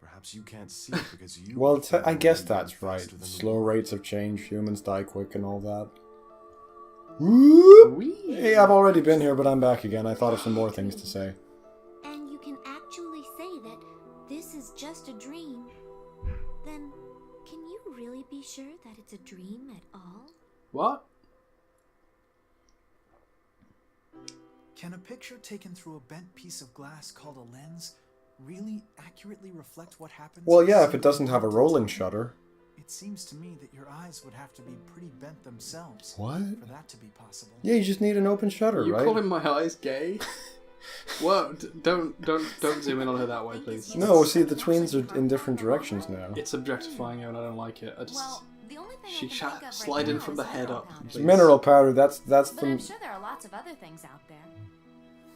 Speaker 4: Perhaps you can't see it because you...
Speaker 1: Well,
Speaker 4: are
Speaker 1: I guess
Speaker 4: traveling
Speaker 1: that's right.
Speaker 4: faster than the
Speaker 1: Slow
Speaker 4: wind.
Speaker 1: rates of change, humans die quick and all that. Whoop!
Speaker 2: Whee!
Speaker 1: Hey, I've already been here, but I'm back again. I thought of some more things to say.
Speaker 5: And you can actually say that this is just a dream. Then, can you really be sure that it's a dream at all?
Speaker 2: What?
Speaker 3: Can a picture taken through a bent piece of glass called a lens really accurately reflect what happens?
Speaker 1: Well,
Speaker 3: in
Speaker 1: yeah, if
Speaker 3: single
Speaker 1: it doesn't have a
Speaker 3: moment in
Speaker 1: rolling
Speaker 3: time?
Speaker 1: shutter.
Speaker 3: It seems to me that your eyes would have to be pretty bent themselves
Speaker 1: What?
Speaker 3: for that to be possible.
Speaker 1: Yeah, you just need an open shutter,
Speaker 2: You
Speaker 1: right?
Speaker 2: calling my eyes gay? Whoa! Don't zoom in on her that way, please.
Speaker 1: No, see, the tweens are in different directions now.
Speaker 2: It's objectifying her, and I don't like it. I just
Speaker 5: Well, the only thing
Speaker 2: she
Speaker 5: I can think of
Speaker 2: slide
Speaker 5: right
Speaker 2: in
Speaker 5: now
Speaker 2: from
Speaker 5: is
Speaker 2: the head
Speaker 5: mineral
Speaker 2: up.
Speaker 5: powder.
Speaker 2: please.
Speaker 1: Mineral powder, that's
Speaker 8: But I'm
Speaker 1: the...
Speaker 8: sure there are lots of other things out there.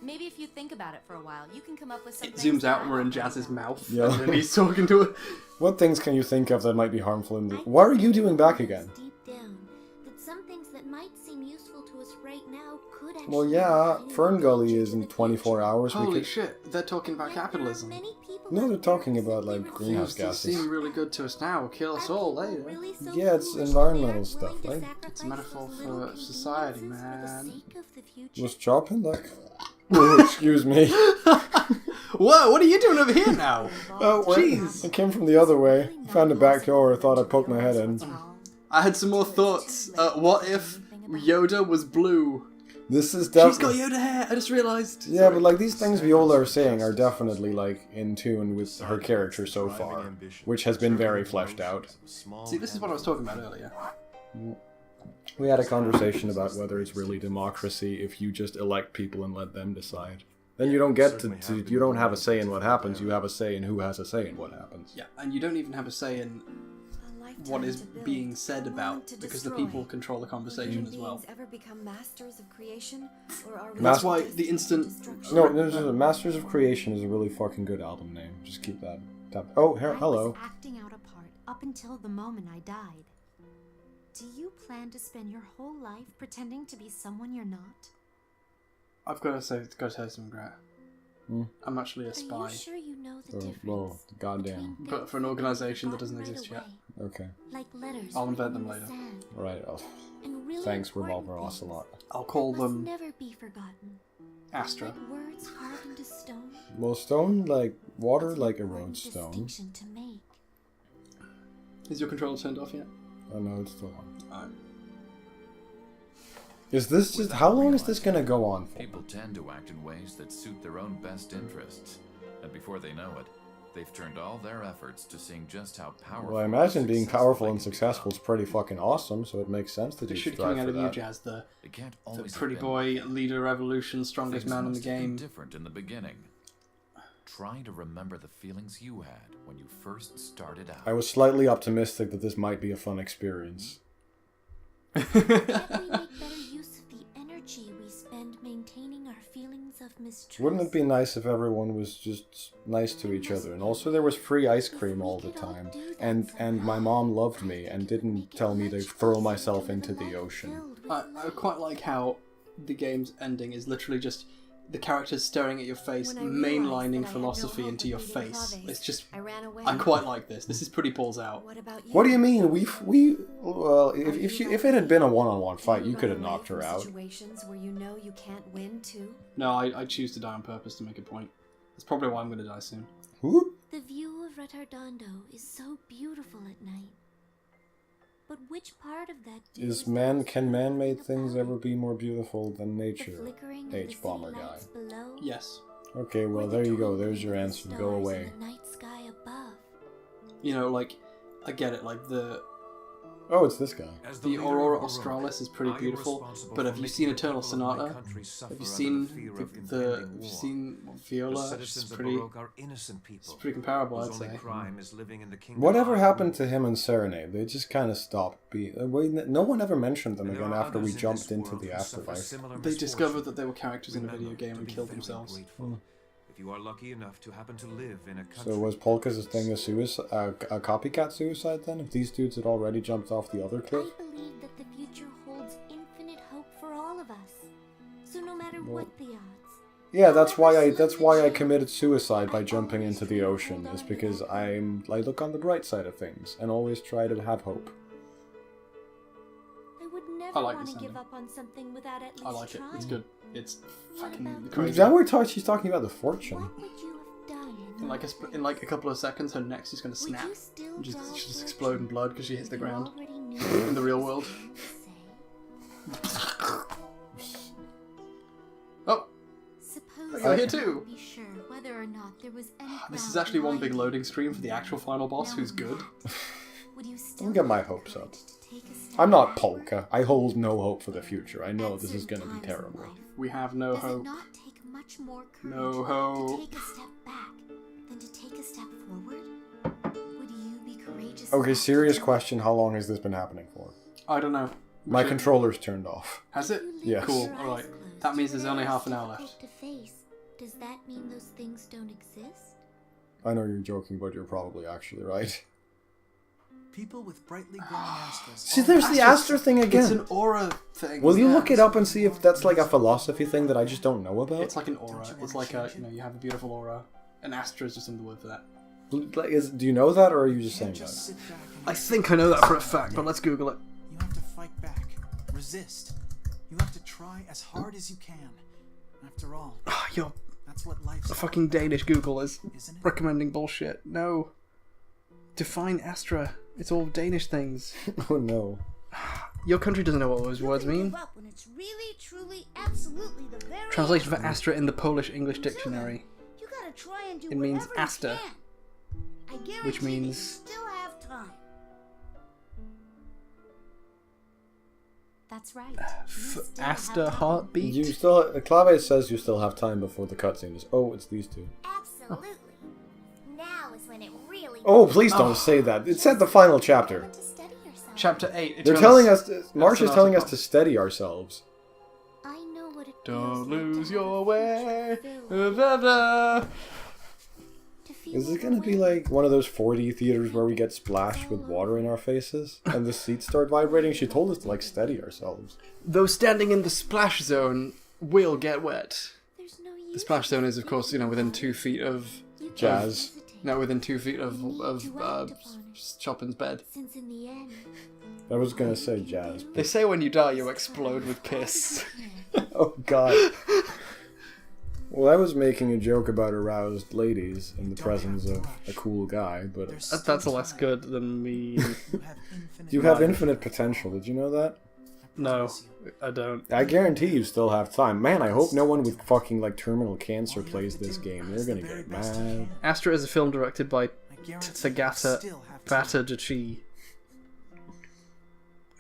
Speaker 8: Maybe if you think about it for a while, you can come up with some
Speaker 2: It
Speaker 8: things
Speaker 2: zooms
Speaker 8: that
Speaker 2: out
Speaker 8: I
Speaker 2: and we're in
Speaker 8: don't think
Speaker 2: Jazz's
Speaker 8: about.
Speaker 2: mouth,
Speaker 1: Yeah.
Speaker 2: and then he's talking to her.
Speaker 1: What things can you think of that might be harmful in the...
Speaker 5: I
Speaker 1: What are
Speaker 5: think
Speaker 1: you doing back again?
Speaker 5: Deep down, that some things that might seem useful to us right now could eventually
Speaker 1: Well, yeah,
Speaker 5: invite
Speaker 1: Fern
Speaker 5: a
Speaker 1: Gully
Speaker 5: danger
Speaker 1: is
Speaker 5: to
Speaker 1: in
Speaker 5: the
Speaker 1: 24
Speaker 5: future.
Speaker 1: hours. We
Speaker 2: Holy
Speaker 1: could...
Speaker 2: shit, they're talking about
Speaker 5: Yet there are
Speaker 2: capitalism.
Speaker 5: many people
Speaker 1: No,
Speaker 5: out
Speaker 1: they're
Speaker 5: there
Speaker 1: talking
Speaker 5: who
Speaker 1: about,
Speaker 5: simply
Speaker 1: like,
Speaker 5: refuse
Speaker 1: greenhouse
Speaker 2: Things
Speaker 1: gases.
Speaker 2: seem really good to us now. Kill us
Speaker 5: Are
Speaker 2: all
Speaker 5: people
Speaker 2: later.
Speaker 5: really so
Speaker 1: Yeah, it's
Speaker 5: foolish
Speaker 1: environmental
Speaker 5: that they are
Speaker 1: stuff,
Speaker 5: willing to
Speaker 1: right?
Speaker 2: It's a
Speaker 5: sacrifice
Speaker 2: metaphor
Speaker 5: those little
Speaker 2: for society,
Speaker 5: conveniences for the
Speaker 2: man.
Speaker 5: sake of the future?
Speaker 1: Was chopping like... Oh, excuse me.
Speaker 2: Whoa, what are you doing over here now?
Speaker 1: Oh, wait.
Speaker 2: Jeez.
Speaker 1: I came from the other way. Found a back door. I thought I'd poke my head in.
Speaker 2: I had some more thoughts. What if Yoda was blue?
Speaker 1: This is
Speaker 2: She's got
Speaker 1: definitely...
Speaker 2: Yoda hair, I just realised.
Speaker 1: Yeah, but like these things Viola are saying are definitely like in tune with her character so far, which has been very fleshed out.
Speaker 2: See, this is what I was talking about earlier.
Speaker 1: We had a conversation about whether it's really democracy if you just elect people and let them decide. Then you don't get to you don't have a say in what happens, you have a say in who has a say in what happens.
Speaker 2: Yeah, and you don't even have a say in what is being said about, because the people control the conversation as well.
Speaker 6: Ever become masters of creation, or are we
Speaker 2: That's why the instant...
Speaker 1: No, Masters of Creation is a really fucking good album name. Just keep that. Oh, here, hello.
Speaker 8: I was acting out a part up until the moment I died. Do you plan to spend your whole life pretending to be someone you're not?
Speaker 2: I've got to say something, Grat. I'm actually a
Speaker 5: Are
Speaker 2: spy.
Speaker 5: you sure you know the
Speaker 1: Oh,
Speaker 5: difference?
Speaker 1: whoa, goddamn.
Speaker 5: between
Speaker 2: But
Speaker 5: things
Speaker 2: for an
Speaker 5: that
Speaker 2: organisation
Speaker 5: can be
Speaker 2: that doesn't
Speaker 5: forgotten
Speaker 2: exist
Speaker 5: right
Speaker 2: yet.
Speaker 5: away,
Speaker 1: Okay.
Speaker 5: like letters
Speaker 2: I'll invent
Speaker 5: written
Speaker 2: them
Speaker 5: in the
Speaker 2: later.
Speaker 5: sand.
Speaker 1: Right. Oh,
Speaker 5: And really
Speaker 1: thanks,
Speaker 5: important
Speaker 1: Revolver
Speaker 5: things
Speaker 1: Ocelot.
Speaker 2: I'll call
Speaker 5: that must
Speaker 2: them
Speaker 5: never be forgotten.
Speaker 2: Astra.
Speaker 5: Like words carved into stone.
Speaker 1: Well, stone, like water,
Speaker 5: That's an
Speaker 1: like
Speaker 5: important
Speaker 1: erodes stone.
Speaker 5: distinction to make.
Speaker 2: Is your controller turned off yet?
Speaker 1: Oh no, it's still on.
Speaker 2: Alright.
Speaker 1: Is this just... How long is this gonna go on for?
Speaker 9: People tend to act in ways that suit their own best interests, and before they know it, they've turned all their efforts to seeing just how powerful.
Speaker 1: Well, I imagine being powerful and
Speaker 9: they can
Speaker 1: successful is
Speaker 9: become.
Speaker 1: pretty fucking awesome, so it makes sense that
Speaker 2: They
Speaker 1: you
Speaker 2: should be
Speaker 1: strive
Speaker 2: coming out
Speaker 1: for
Speaker 2: of you,
Speaker 1: that.
Speaker 2: Jazz, the
Speaker 9: It can't always have
Speaker 2: pretty
Speaker 9: been.
Speaker 2: boy, leader revolution, strongest
Speaker 9: Things
Speaker 2: man in the
Speaker 9: must have been
Speaker 2: game.
Speaker 9: different in the beginning. Try to remember the feelings you had when you first started out.
Speaker 1: I was slightly optimistic that this might be a fun experience.
Speaker 5: Can't we make better use of the energy we spend maintaining our feelings of mistrust?
Speaker 1: Wouldn't it be nice if everyone was just nice to each other? And also there was free ice cream all the time. And my mom loved me and didn't tell me to throw myself into the ocean.
Speaker 2: I quite like how the game's ending is literally just the characters staring at your face,
Speaker 6: When I realized
Speaker 2: mainlining
Speaker 6: that I had no
Speaker 2: philosophy
Speaker 6: hope
Speaker 2: into
Speaker 6: of
Speaker 2: your
Speaker 6: meeting
Speaker 2: face.
Speaker 6: Claves,
Speaker 2: It's just...
Speaker 6: I ran away.
Speaker 2: I quite like this. This is pretty balls out.
Speaker 6: What about you?
Speaker 1: What do you mean? Well, if it had been a one-on-one fight, you could have knocked her out.
Speaker 6: Situations where you know you can't win too.
Speaker 2: No, I choose to die on purpose to make a point. That's probably why I'm going to die soon.
Speaker 1: Who?
Speaker 5: The view of Retardondo is so beautiful at night. But which part of that
Speaker 1: Can man-made things ever be more beautiful than
Speaker 5: the
Speaker 1: nature?
Speaker 5: flickering of the city
Speaker 1: H-bomber guy.
Speaker 5: lights below?
Speaker 2: Yes.
Speaker 1: Okay, well, there you go. There's your answer. Go away.
Speaker 5: The night sky above.
Speaker 2: You know, like, I get it, like,
Speaker 1: Oh, it's this guy.
Speaker 2: the Aurora Australis is pretty beautiful, but have you seen Eternal Sonata? Have you seen Viola? It's pretty comparable, I'd say.
Speaker 1: Whatever happened to him and Serenade? They just kind of stopped being... No one ever mentioned them again after we jumped into the afterlife.
Speaker 2: They discovered that they were characters in a video game and killed themselves.
Speaker 10: If you are lucky enough to happen to live in a country...
Speaker 1: So was Polka's thing a copycat suicide then? If these dudes had already jumped off the other cliff?
Speaker 5: I believe that the future holds infinite hope for all of us. So no matter what the odds.
Speaker 1: Yeah, that's why I committed suicide by jumping into the ocean, is because I look on the bright side of things and always try to have hope.
Speaker 5: I would
Speaker 2: I
Speaker 5: never
Speaker 2: like
Speaker 5: want
Speaker 2: this
Speaker 5: to give
Speaker 2: ending.
Speaker 5: up on something without at least
Speaker 2: I like it.
Speaker 5: trying.
Speaker 2: It's good. It's fucking
Speaker 5: about
Speaker 2: crazy.
Speaker 1: She's talking about the fortune.
Speaker 5: What would you have done
Speaker 2: In like a couple of seconds, her neck's just gonna
Speaker 5: Would
Speaker 2: snap.
Speaker 5: you still
Speaker 2: And
Speaker 5: draw
Speaker 2: she'll just
Speaker 5: fortune
Speaker 2: explode in blood because she hits the
Speaker 5: if you
Speaker 2: ground.
Speaker 5: already knew
Speaker 2: In the real world. Oh,
Speaker 5: Suppose
Speaker 2: you're here
Speaker 5: I
Speaker 2: too.
Speaker 5: can't be sure whether or not there was any
Speaker 2: This is
Speaker 5: ground
Speaker 2: actually one
Speaker 5: behind
Speaker 2: big
Speaker 5: it.
Speaker 2: loading screen for the actual final boss,
Speaker 5: Knowing
Speaker 2: who's good.
Speaker 5: that, would you still
Speaker 1: Don't get my
Speaker 5: have the
Speaker 1: hopes up.
Speaker 5: courage to take a step
Speaker 1: I'm not
Speaker 5: backward?
Speaker 1: Polka. I hold no hope for the future. I know
Speaker 5: At
Speaker 1: this is
Speaker 5: certain
Speaker 1: gonna be
Speaker 5: times in
Speaker 1: terrible.
Speaker 5: life,
Speaker 2: We have no
Speaker 5: Does it
Speaker 2: hope.
Speaker 5: not take much more courage
Speaker 2: No
Speaker 5: to
Speaker 2: hope.
Speaker 5: take a step back than to take a step forward? Would you be courageous?
Speaker 1: Okay,
Speaker 5: enough to
Speaker 1: serious
Speaker 5: do
Speaker 1: question. How long has this been happening for?
Speaker 2: I don't know.
Speaker 1: My
Speaker 2: Should-
Speaker 1: controller's turned off.
Speaker 2: Has it?
Speaker 5: You live
Speaker 1: Yes.
Speaker 5: with
Speaker 2: Cool,
Speaker 5: your eyes
Speaker 2: alright.
Speaker 5: closed.
Speaker 2: That means there's only
Speaker 5: Whatever
Speaker 2: half an
Speaker 5: is
Speaker 2: hour
Speaker 5: difficult
Speaker 2: left.
Speaker 5: to face, does that mean those things don't exist?
Speaker 1: I know you're joking, but you're probably actually right.
Speaker 3: People with brightly glowing astras.
Speaker 1: See, there's the Astra thing again.
Speaker 2: It's an aura thing.
Speaker 1: Will you
Speaker 2: yeah.
Speaker 1: look it up and see if that's like a philosophy thing that I just don't know about?
Speaker 2: It's like an aura. It's like a, you have a beautiful aura. An Astra is just another word for that.
Speaker 1: Like, do you know that, or are you just saying that?
Speaker 3: Sit back and
Speaker 2: I think I know that for a fact, but let's Google it.
Speaker 3: you have to fight back. Resist. You have to try as hard as you can. After all,
Speaker 2: Yo,
Speaker 3: that's what life's
Speaker 2: the
Speaker 3: all
Speaker 2: fucking
Speaker 3: about,
Speaker 2: Danish Google is
Speaker 3: isn't it?
Speaker 2: recommending bullshit. No. Define Astra. It's all Danish things.
Speaker 1: Oh no.
Speaker 2: Your country doesn't know what those words mean.
Speaker 7: Give up when it's really, truly, absolutely the very
Speaker 2: Translation for
Speaker 7: end.
Speaker 2: Astra in the Polish-English dictionary.
Speaker 7: You gotta try and do
Speaker 2: It means
Speaker 7: whatever you
Speaker 2: Asta,
Speaker 7: can. I guarantee
Speaker 2: which
Speaker 7: that you
Speaker 2: means-
Speaker 7: still have time.
Speaker 8: That's right. You still have
Speaker 2: Asta
Speaker 8: time.
Speaker 2: heartbeat?
Speaker 1: You still. Clave says you still have time before the cutscene is. Oh, it's these two.
Speaker 5: Absolutely. Now is when it really.
Speaker 1: Oh, please don't say that. It said the final chapter.
Speaker 5: To steady yourself.
Speaker 2: Chapter 8.
Speaker 1: They're
Speaker 2: Eternal
Speaker 1: telling us. Marsh is
Speaker 2: Sonata
Speaker 1: telling us
Speaker 2: Pop.
Speaker 1: to steady ourselves.
Speaker 5: I know what it
Speaker 2: Don't
Speaker 5: feels like
Speaker 2: lose
Speaker 5: to
Speaker 2: your
Speaker 5: have
Speaker 2: way.
Speaker 5: fulfilled.
Speaker 2: Da-da.
Speaker 5: To feel
Speaker 1: Is it gonna be like one of those 4D theaters where we get splashed with water in our faces and the seats start vibrating? She told us to like steady ourselves.
Speaker 2: Those standing in the splash zone will get wet.
Speaker 5: There's no
Speaker 2: The
Speaker 5: use
Speaker 2: splash zone is, of
Speaker 5: in
Speaker 2: course,
Speaker 5: thinking
Speaker 2: within
Speaker 5: about
Speaker 2: 2
Speaker 5: it.
Speaker 2: feet of...
Speaker 5: You can't
Speaker 1: Jazz.
Speaker 5: hesitate.
Speaker 2: No, within 2 feet of
Speaker 5: You need to act upon it.
Speaker 2: Chopin's bed.
Speaker 5: Since in the end,
Speaker 1: I was gonna say jazz.
Speaker 2: They say when you die, you explode with piss.
Speaker 1: Oh god. Well, I was making a joke about aroused ladies in the presence of a cool guy, but
Speaker 3: There's
Speaker 2: That's
Speaker 3: still
Speaker 2: less
Speaker 3: time.
Speaker 2: good than me.
Speaker 3: You have infinite
Speaker 1: you have
Speaker 3: time.
Speaker 1: infinite potential. Did you know that?
Speaker 2: No, I don't.
Speaker 1: I guarantee you still have time. Man, I hope no one with fucking like terminal cancer plays this game. They're gonna get mad.
Speaker 2: Astra is a film directed by
Speaker 3: I guarantee you
Speaker 2: Tsagata
Speaker 3: still have time.
Speaker 2: Bataduchi.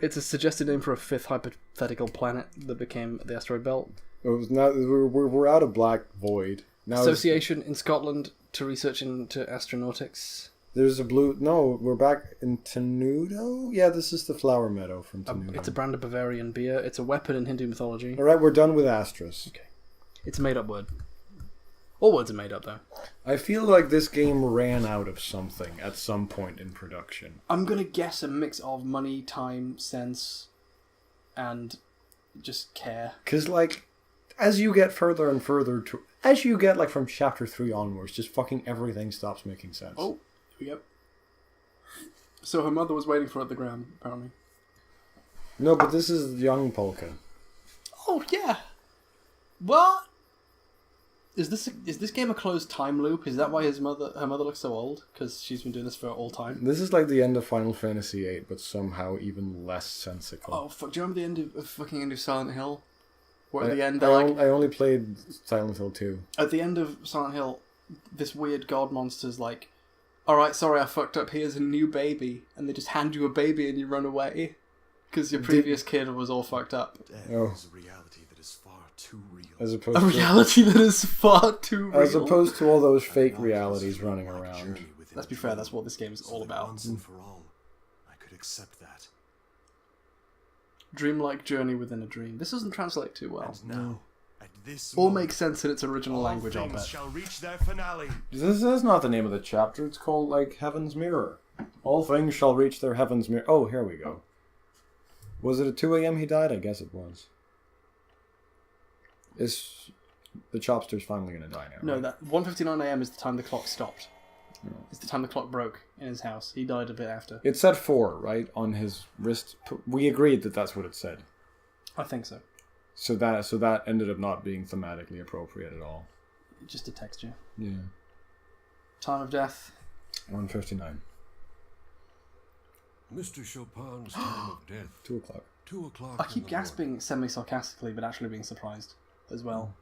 Speaker 2: It's a suggested name for a 5th hypothetical planet that became the asteroid belt.
Speaker 1: It was not. We're out of black void now.
Speaker 2: Association in Scotland to research into astronautics.
Speaker 1: There's a blue. No, we're back in Tenudo. Yeah, this is the flower meadow from Tenudo.
Speaker 2: It's a brand of Bavarian beer. It's a weapon in Hindu mythology.
Speaker 1: All right, we're done with Astras.
Speaker 2: Okay. It's a made-up word. All words are made up, though.
Speaker 1: I feel like this game ran out of something at some point in production.
Speaker 2: I'm gonna guess a mix of money, time, sense, and just care.
Speaker 1: Because, like, as you get further and further to... As you get, like, from Chapter 3 onwards, just fucking everything stops making sense.
Speaker 2: Oh, here we go. So her mother was waiting for her at the ground, apparently.
Speaker 1: No, but this is young Polka.
Speaker 2: Oh, yeah! What? Is this game a closed time loop? Is that why her mother looks so old? Because she's been doing this for all time?
Speaker 1: This is like the end of Final Fantasy VIII, but somehow even less sensical.
Speaker 2: Oh, fuck. Do you remember the end of fucking end of Silent Hill? Where at
Speaker 1: I,
Speaker 2: the end,
Speaker 1: I,
Speaker 2: they're like...
Speaker 1: I only played Silent Hill 2.
Speaker 2: At the end of Silent Hill, this weird god monster's like, alright, sorry, I fucked up, here's a new baby. And they just hand you a baby and you run away. Because your previous kid was all fucked up.
Speaker 4: Death
Speaker 1: Oh.
Speaker 4: is a reality that is far too real.
Speaker 1: As
Speaker 2: A
Speaker 1: opposed to...
Speaker 2: reality that is far too real.
Speaker 1: As opposed to all those fake
Speaker 4: I
Speaker 1: realities
Speaker 4: feel
Speaker 1: running
Speaker 4: like a
Speaker 1: around.
Speaker 4: journey within
Speaker 2: Let's
Speaker 4: a
Speaker 2: be fair,
Speaker 4: dream,
Speaker 2: that's what this game is
Speaker 4: so
Speaker 2: all
Speaker 4: that
Speaker 2: about.
Speaker 4: Once and for all, I could accept that.
Speaker 2: Dreamlike journey within a dream. This doesn't translate too well.
Speaker 4: And now, at this
Speaker 2: Or
Speaker 4: moment,
Speaker 2: makes sense in its original
Speaker 4: all
Speaker 2: language, I'll
Speaker 4: things
Speaker 2: bet.
Speaker 4: shall reach their finale.
Speaker 1: This is not the name of the chapter. It's called, like, Heaven's Mirror. All things shall reach their Heaven's Mirror. Oh, here we go. Was it at 2 a.m. he died? I guess it was. Is the Chopster's finally going to die now?
Speaker 2: No,
Speaker 1: right?
Speaker 2: that 1:59 a.m. is the time the clock stopped.
Speaker 1: Oh.
Speaker 2: It's the time the clock broke in his house. He died a bit after.
Speaker 1: It said 4, right? On his wrist. We agreed that that's what it said.
Speaker 2: I think so.
Speaker 1: So that ended up not being thematically appropriate at all.
Speaker 2: Just a texture.
Speaker 1: Yeah.
Speaker 2: Time of death.
Speaker 1: 1:59.
Speaker 11: Mr. Chopin's time of death.
Speaker 1: 2 o'clock.
Speaker 11: 2 o'clock.
Speaker 2: I keep gasping semi-sarcastically, but actually being surprised as well.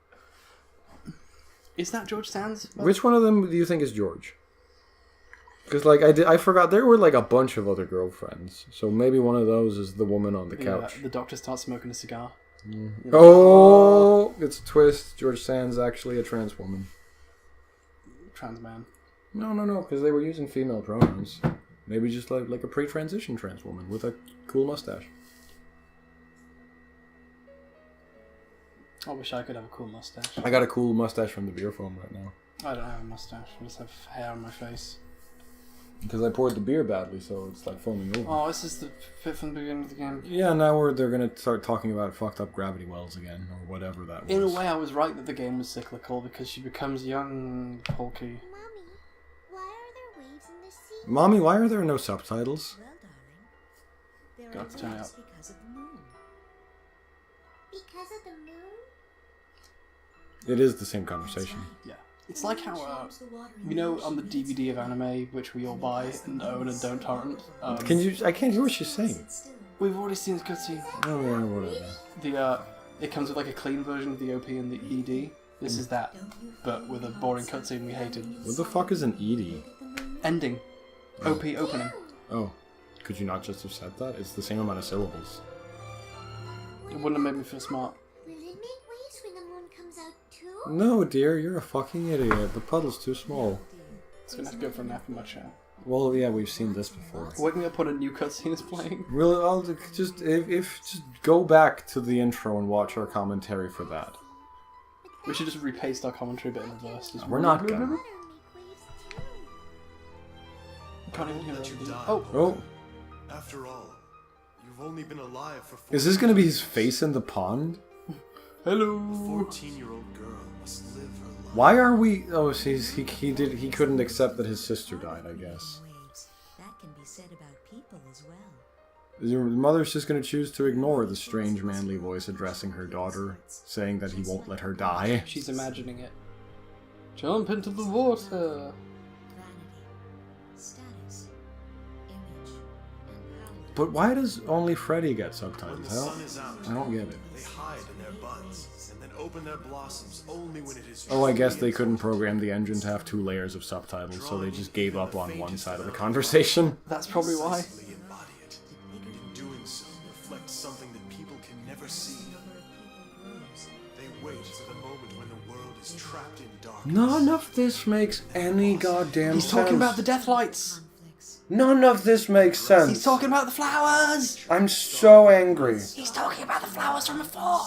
Speaker 2: Is that George Sands?
Speaker 1: Which one of them do you think is George? Because, like, I forgot there were, like, a bunch of other girlfriends. So maybe one of those is the woman on the couch.
Speaker 2: The doctor starts smoking a cigar.
Speaker 1: Oh, it's a twist. George Sands actually a trans woman.
Speaker 2: Trans man.
Speaker 1: No, because they were using female pronouns. Maybe just like a pre-transition trans woman with a cool mustache.
Speaker 2: I wish I could have a cool mustache.
Speaker 1: I got a cool mustache from the beer foam right now.
Speaker 2: I don't have a mustache. I just have hair on my face.
Speaker 1: Because I poured the beer badly, so it's like foaming over.
Speaker 2: Oh, this is the bit from the beginning of the game.
Speaker 1: Yeah, now they're gonna start talking about fucked up gravity wells again, or whatever that was.
Speaker 2: In a way, I was right that the game was cyclical because she becomes young, Polky.
Speaker 5: Why are there waves in the sea?
Speaker 1: Mommy, why are there no subtitles?
Speaker 6: Well, darling, there
Speaker 2: Got to
Speaker 6: are
Speaker 2: turn it
Speaker 6: waves
Speaker 2: up.
Speaker 6: because of the moon.
Speaker 5: Because of the moon?
Speaker 1: It is the same conversation.
Speaker 2: Yeah. It's like how, you know, on the DVD of anime, which we all buy and own and don't torrent.
Speaker 1: I can't hear what she's saying.
Speaker 2: We've already seen this cutscene.
Speaker 1: Oh yeah, whatever.
Speaker 2: It comes with like a clean version of the OP and the ED. This is that, but with a boring cutscene we hated.
Speaker 1: What the fuck is an ED?
Speaker 2: Ending. OP opening.
Speaker 1: Oh. Could you not just have said that? It's the same amount of syllables.
Speaker 2: It wouldn't have made me feel smart.
Speaker 5: Will it make waves when the moon comes out too?
Speaker 1: No, dear, you're a fucking idiot. The puddle's too small.
Speaker 2: It's gonna have to go for a nap in my chair.
Speaker 1: Well, yeah, we've seen this before.
Speaker 2: Wake me up when a new cutscene is playing.
Speaker 1: Really, I'll just just go back to the intro and watch our commentary for that.
Speaker 2: We should just repaste our commentary bit in reverse.
Speaker 1: We're not gonna.
Speaker 2: Can't even hear
Speaker 4: Let you
Speaker 2: everything.
Speaker 4: die.
Speaker 2: Oh.
Speaker 4: After all, you've only been alive for 14
Speaker 1: Is this gonna be his face in the pond?
Speaker 2: Hello.
Speaker 4: A 14-year-old girl must live her life.
Speaker 1: Why are we? Oh, he couldn't accept that his sister died. I guess.
Speaker 6: That can be said about people as well.
Speaker 1: Your mother's just gonna choose to ignore the strange manly voice addressing her daughter, saying that he won't let her die.
Speaker 2: She's imagining it. Jump into the water.
Speaker 6: Status, image, and power.
Speaker 1: But why does only Freddy get
Speaker 4: When
Speaker 1: subtitles?
Speaker 4: the sun is out,
Speaker 1: I don't get it.
Speaker 4: they hide in their buds and then open their blossoms only when it is.
Speaker 1: Oh, I guess
Speaker 4: truly
Speaker 1: they couldn't program the engine to have 2 layers of subtitles, so they just gave up on one side of the conversation.
Speaker 2: That's probably why.
Speaker 4: precisely embody it. In doing so, reflect something that people can never see. They wait for the moment when the world is trapped in darkness.
Speaker 1: None of this makes any goddamn
Speaker 2: He's
Speaker 1: sense.
Speaker 2: talking about the death lights.
Speaker 1: None of this makes sense.
Speaker 2: He's talking about the flowers.
Speaker 1: I'm so angry.
Speaker 2: He's talking about the flowers from before.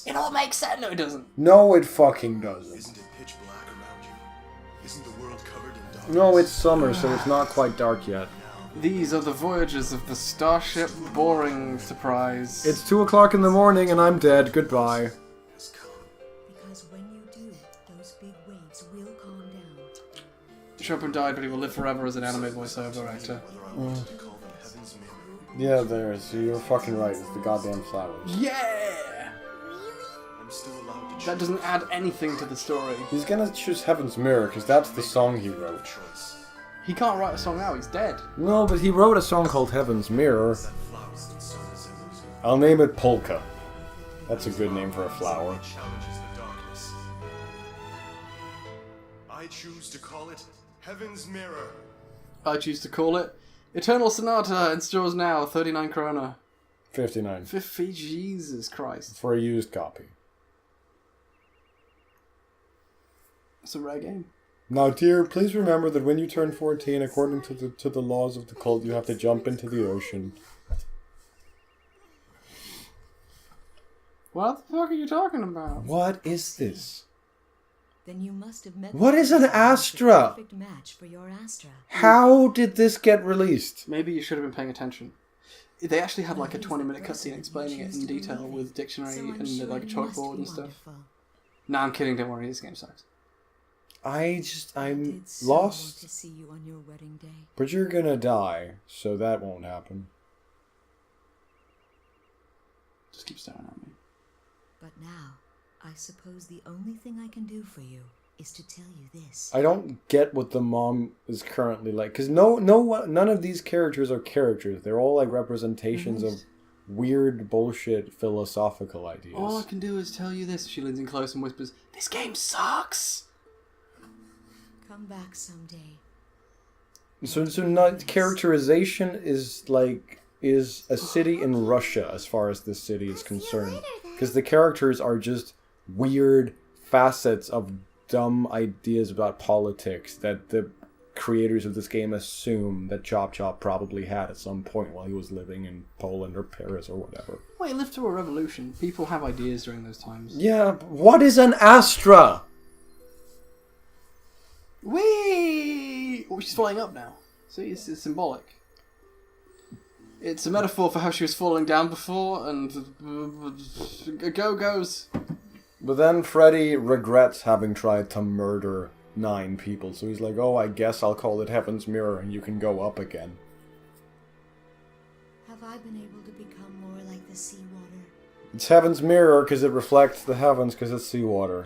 Speaker 2: It all makes sense. No, it doesn't.
Speaker 1: No, it fucking doesn't.
Speaker 4: Isn't it pitch black around you? Isn't the world covered in darkness?
Speaker 1: No, it's summer, so it's not quite dark yet.
Speaker 2: These are the voyages of the Starship Boring Surprise.
Speaker 1: It's 2 o'clock in the morning and I'm dead. Goodbye.
Speaker 6: Because when you do, those big waves will calm down.
Speaker 2: Chopin died, but he will live forever as an anime voiceover actor.
Speaker 1: Yeah, there's. You're fucking right. It's the goddamn flowers.
Speaker 2: Yeah!
Speaker 4: I'm still allowed to choose.
Speaker 2: That doesn't add anything to the story.
Speaker 1: He's gonna choose Heaven's Mirror because that's the song he wrote.
Speaker 4: Choice.
Speaker 2: He can't write a song now, he's dead.
Speaker 1: No, but he wrote a song called Heaven's Mirror.
Speaker 4: That flowers and sun is illusion.
Speaker 1: I'll name it Polka. That's a good name for a flower.
Speaker 4: Challenges the darkness. I choose to call it Heaven's Mirror.
Speaker 2: I choose to call it Eternal Sonata in stores now, 39 krona.
Speaker 1: 59.
Speaker 2: 50, Jesus Christ.
Speaker 1: For a used copy.
Speaker 2: It's a rare game.
Speaker 1: Now, dear, please remember that when you turn 14, according to the laws of the cult, you have to jump into the ocean.
Speaker 2: What the fuck are you talking about?
Speaker 1: What is this?
Speaker 6: Then you must have met.
Speaker 1: What
Speaker 6: the
Speaker 1: is an
Speaker 6: person who's the
Speaker 1: Astra?
Speaker 6: Perfect match for your Astra.
Speaker 1: How did this get released?
Speaker 2: Maybe you should have been paying attention. They actually had like a 20-minute cutscene explaining it in detail with dictionary and like a chalkboard and stuff. Nah, I'm kidding, don't worry, this game sucks.
Speaker 1: I'm
Speaker 6: Want to
Speaker 1: lost.
Speaker 6: see you on your wedding day.
Speaker 1: But you're gonna die, so that won't happen.
Speaker 2: Just keep staring at me.
Speaker 6: But now, I suppose the only thing I can do for you is to tell you this.
Speaker 1: I don't get what the mom is currently like, because none of these characters are characters. They're all like representations of weird bullshit philosophical ideas.
Speaker 2: All I can do is tell you this. She leans in close and whispers, "This game sucks!"
Speaker 6: Come back someday.
Speaker 1: So not characterization is a city in Russia as far as this city is concerned, because the characters are just weird facets of dumb ideas about politics that the creators of this game assume that Chop Chop probably had at some point while he was living in Poland or Paris or whatever.
Speaker 2: Well, he lived through a revolution. People have ideas during those times.
Speaker 1: Yeah, what is an Astra?
Speaker 2: Whee! Oh, she's flying up now. See, it's symbolic. It's a metaphor for how she was falling down before, and go-goes.
Speaker 1: But then Freddy regrets having tried to murder 9 people, so he's like, oh, I guess I'll call it Heaven's Mirror and you can go up again.
Speaker 6: Have I been able to become more like the seawater?
Speaker 1: It's Heaven's Mirror because it reflects the heavens because it's seawater.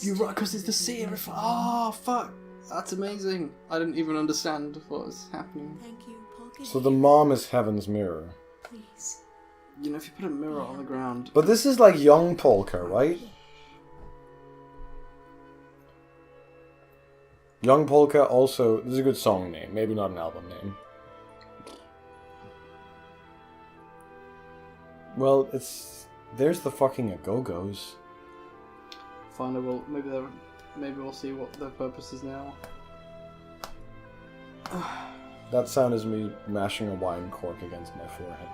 Speaker 2: You're right, because it's the sea. Oh, fuck. That's amazing. I didn't even understand what was happening.
Speaker 6: Thank you, Polka.
Speaker 1: So the mom is Heaven's Mirror.
Speaker 6: Please.
Speaker 2: You know, if you put a mirror on the ground...
Speaker 1: But this is like young Polka, right? Young Polka also... This is a good song name. Maybe not an album name. Well, it's... There's the fucking Go-Go's.
Speaker 2: Fine, maybe we'll see what their purpose is now.
Speaker 1: That sound is me mashing a wine cork against my forehead.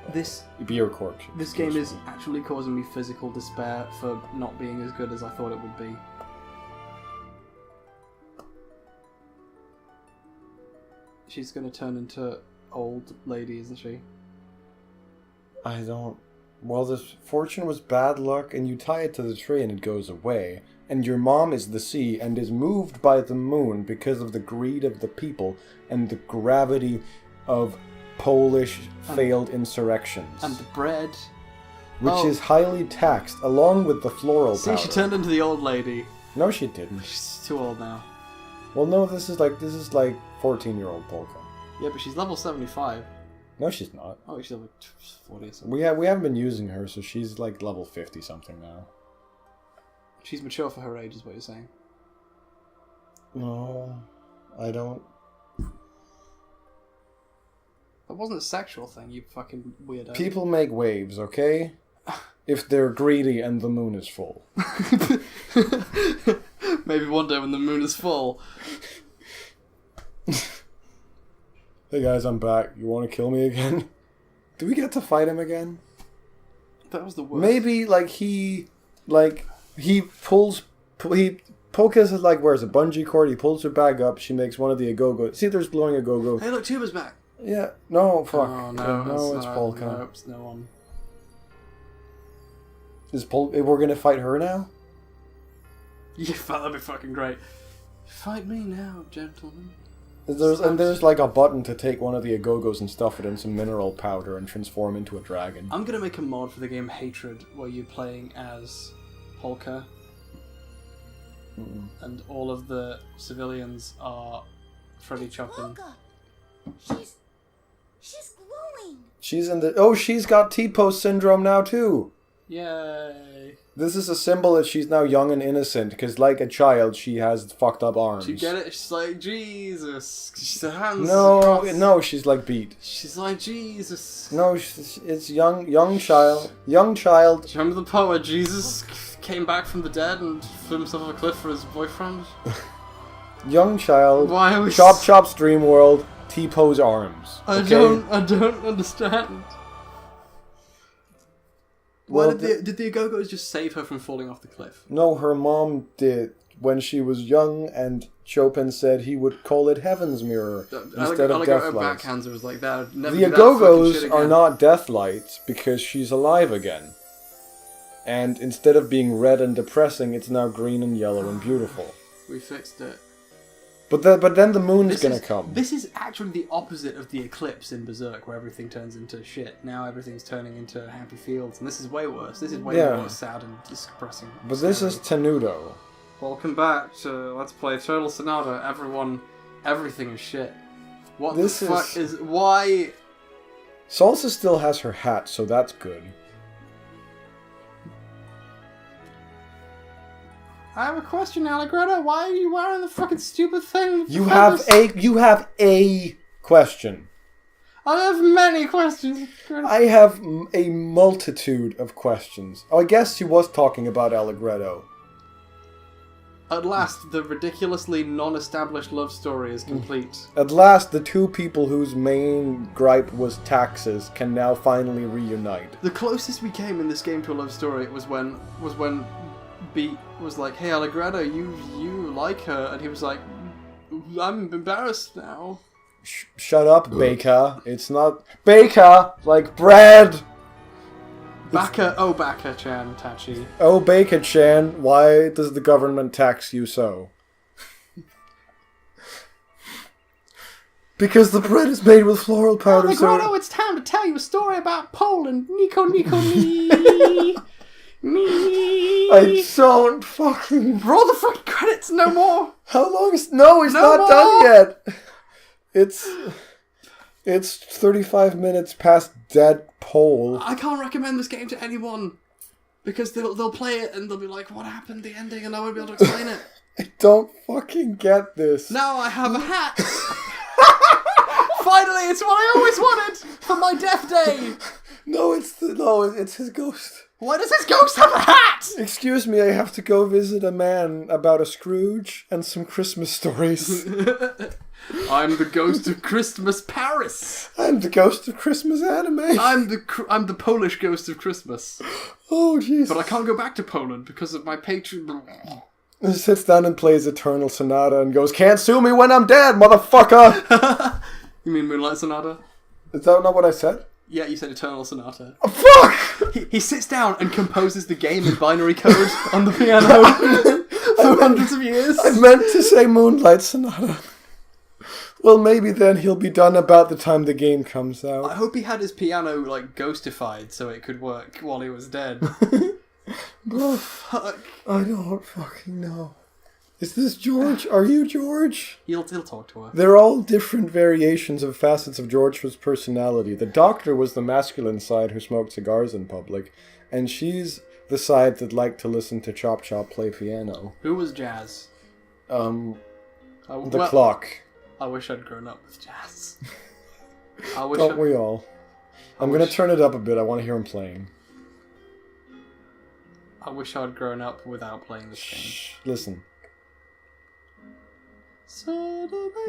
Speaker 1: Beer cork.
Speaker 2: This game is actually causing me physical despair for not being as good as I thought it would be. She's gonna turn into old lady, isn't she?
Speaker 1: I don't... Well, this fortune was bad luck, and you tie it to the tree and it goes away. And your mom is the sea and is moved by the moon because of the greed of the people and the gravity of Polish failed insurrections.
Speaker 2: And the bread.
Speaker 1: Which is highly taxed, along with the floral powder.
Speaker 2: See, she turned into the old lady.
Speaker 1: No, she didn't.
Speaker 2: She's too old now.
Speaker 1: Well, no, this is like 14-year-old Polka.
Speaker 2: Yeah, but she's level 75.
Speaker 1: No, she's not.
Speaker 2: Oh, she's level 40 or something.
Speaker 1: We haven't been using her, so she's like level 50 something now.
Speaker 2: She's mature for her age, is what you're saying.
Speaker 1: No, I don't.
Speaker 2: That wasn't a sexual thing, you fucking weirdo.
Speaker 1: People make waves, okay? If they're greedy and the moon is full.
Speaker 2: Maybe one day when the moon is full.
Speaker 1: Hey guys, I'm back. You want to kill me again? Do we get to fight him again?
Speaker 2: That was the worst.
Speaker 1: Maybe, he pulls... Polka's wears a bungee cord, he pulls her bag up, she makes one of the Agogo. See, there's blowing Agogo.
Speaker 2: Hey, look, Tuba's back.
Speaker 1: Yeah, no, fuck.
Speaker 2: Oh, no,
Speaker 1: it's Polka.
Speaker 2: No, it's no one.
Speaker 1: We're gonna fight her now?
Speaker 2: Yeah, that'd be fucking great. Fight me now, gentlemen.
Speaker 1: There's like a button to take one of the Agogos and stuff it in some mineral powder and transform into a dragon.
Speaker 2: I'm gonna make a mod for the game Hatred where you're playing as Polka. And all of the civilians are Freddy Chopin.
Speaker 7: Polka! She's glowing!
Speaker 1: She's got T-post syndrome now too!
Speaker 2: Yay!
Speaker 1: This is a symbol that she's now young and innocent, because like a child, she has fucked up arms.
Speaker 2: Do you get it? She's like, Jesus. She's the hands.
Speaker 1: No, she's like beat.
Speaker 2: She's like, Jesus.
Speaker 1: No, it's young child. Young child.
Speaker 2: Do you remember the part where Jesus came back from the dead and threw himself off a cliff for his boyfriend?
Speaker 1: Young child.
Speaker 2: Why are we...
Speaker 1: Chop's Dream World. T-pose arms.
Speaker 2: I don't understand. Why did the Agogos just save her from falling off the cliff?
Speaker 1: No, her mom did when she was young, and Chopin said he would call it Heaven's Mirror instead of Death Lights.
Speaker 2: Backhands her was like that.
Speaker 1: The Agogos are not Death Lights because she's alive again. And instead of being red and depressing, it's now green and yellow and beautiful.
Speaker 2: We fixed it.
Speaker 1: But then the moon's gonna come.
Speaker 2: This is actually the opposite of the eclipse in Berserk, where everything turns into shit. Now everything's turning into happy fields, and this is way worse. This is way more sad and depressing.
Speaker 1: But this is Tenuto.
Speaker 2: Welcome back to Let's Play Eternal Sonata. Everything is shit. What the fuck is... Why...
Speaker 1: Salsa still has her hat, so that's good.
Speaker 2: I have a question, Allegretta. Why are you wearing the fucking stupid thing?
Speaker 1: You have a question.
Speaker 2: I have many questions.
Speaker 1: I have a multitude of questions. Oh, I guess she was talking about Allegretto.
Speaker 2: At last, the ridiculously non-established love story is complete.
Speaker 1: At last, the two people whose main gripe was taxes can now finally reunite.
Speaker 2: The closest we came in this game to a love story was when Beat was like, "Hey, Allegretto, you like her," and he was like, "I'm embarrassed now."
Speaker 1: Shut up, Baker. It's not... Baker! Like bread!
Speaker 2: Baka-chan, Tachi.
Speaker 1: Oh, Baker-chan, why does the government tax you so? Because the bread is made with floral powder,
Speaker 2: Negrano, it's time to tell you a story about Poland. Nico, me.
Speaker 1: I don't fucking...
Speaker 2: Roll the fucking credits, no more!
Speaker 1: How long is... No, it's not
Speaker 2: more!
Speaker 1: done yet! It's 35 minutes past dead Pole.
Speaker 2: I can't recommend this game to anyone. Because they'll play it and they'll be like, what happened, the ending, and I won't be able to explain it.
Speaker 1: I don't fucking get this.
Speaker 2: Now I have a hat! Finally, it's what I always wanted for my death day.
Speaker 1: No, it's his ghost.
Speaker 2: Why does his ghost have a hat?
Speaker 1: Excuse me, I have to go visit a man about a Scrooge and some Christmas stories.
Speaker 2: I'm the ghost of Christmas Paris.
Speaker 1: I'm the ghost of Christmas anime.
Speaker 2: I'm the Polish ghost of Christmas.
Speaker 1: Oh, jeez.
Speaker 2: But I can't go back to Poland because of my patron.
Speaker 1: He sits down and plays Eternal Sonata and goes, "Can't sue me when I'm dead, motherfucker!"
Speaker 2: You mean Moonlight Sonata?
Speaker 1: Is that not what I said?
Speaker 2: Yeah, you said Eternal Sonata.
Speaker 1: Oh, fuck!
Speaker 2: He sits down and composes the game in binary code on the piano for hundreds of years.
Speaker 1: I meant to say Moonlight Sonata. Well, maybe then he'll be done about the time the game comes out.
Speaker 2: I hope he had his piano, like, ghostified so it could work while he was dead.
Speaker 1: Oh,
Speaker 2: fuck.
Speaker 1: I don't fucking know. Is this George? Are you George?
Speaker 2: He'll talk to her.
Speaker 1: They're all different variations of facets of George's personality. The doctor was the masculine side who smoked cigars in public, and she's the side that liked to listen to Chop Chop play piano.
Speaker 2: Who was Jazz?
Speaker 1: The clock.
Speaker 2: I wish I'd grown up with Jazz.
Speaker 1: Don't we all? I'm going to turn it up a bit. I want to hear him playing.
Speaker 2: I wish I'd grown up without playing this game.
Speaker 1: Shh, listen.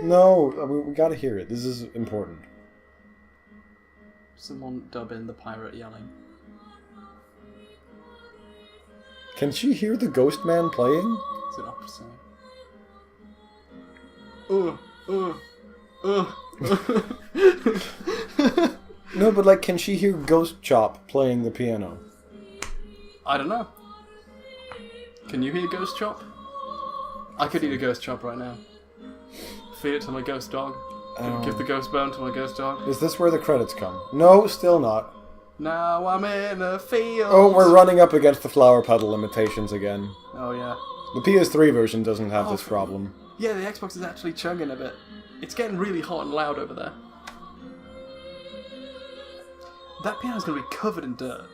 Speaker 1: No, we gotta hear it. This is important.
Speaker 2: Someone dub in the pirate yelling.
Speaker 1: Can she hear the ghost man playing?
Speaker 2: It's an opera singer.
Speaker 1: No, but like, can she hear Ghost Chop playing the piano?
Speaker 2: I don't know. Can you hear Ghost Chop? I could eat a Ghost Chop right now. Feed it to my ghost dog. Give the ghost bone to my ghost dog.
Speaker 1: Is this where the credits come? No, still not.
Speaker 2: Now I'm in a field.
Speaker 1: Oh, we're running up against the flower petal limitations again.
Speaker 2: Oh, yeah.
Speaker 1: The PS3 version doesn't have this problem.
Speaker 2: Yeah, the Xbox is actually chugging a bit. It's getting really hot and loud over there. That piano's going to be covered in dirt.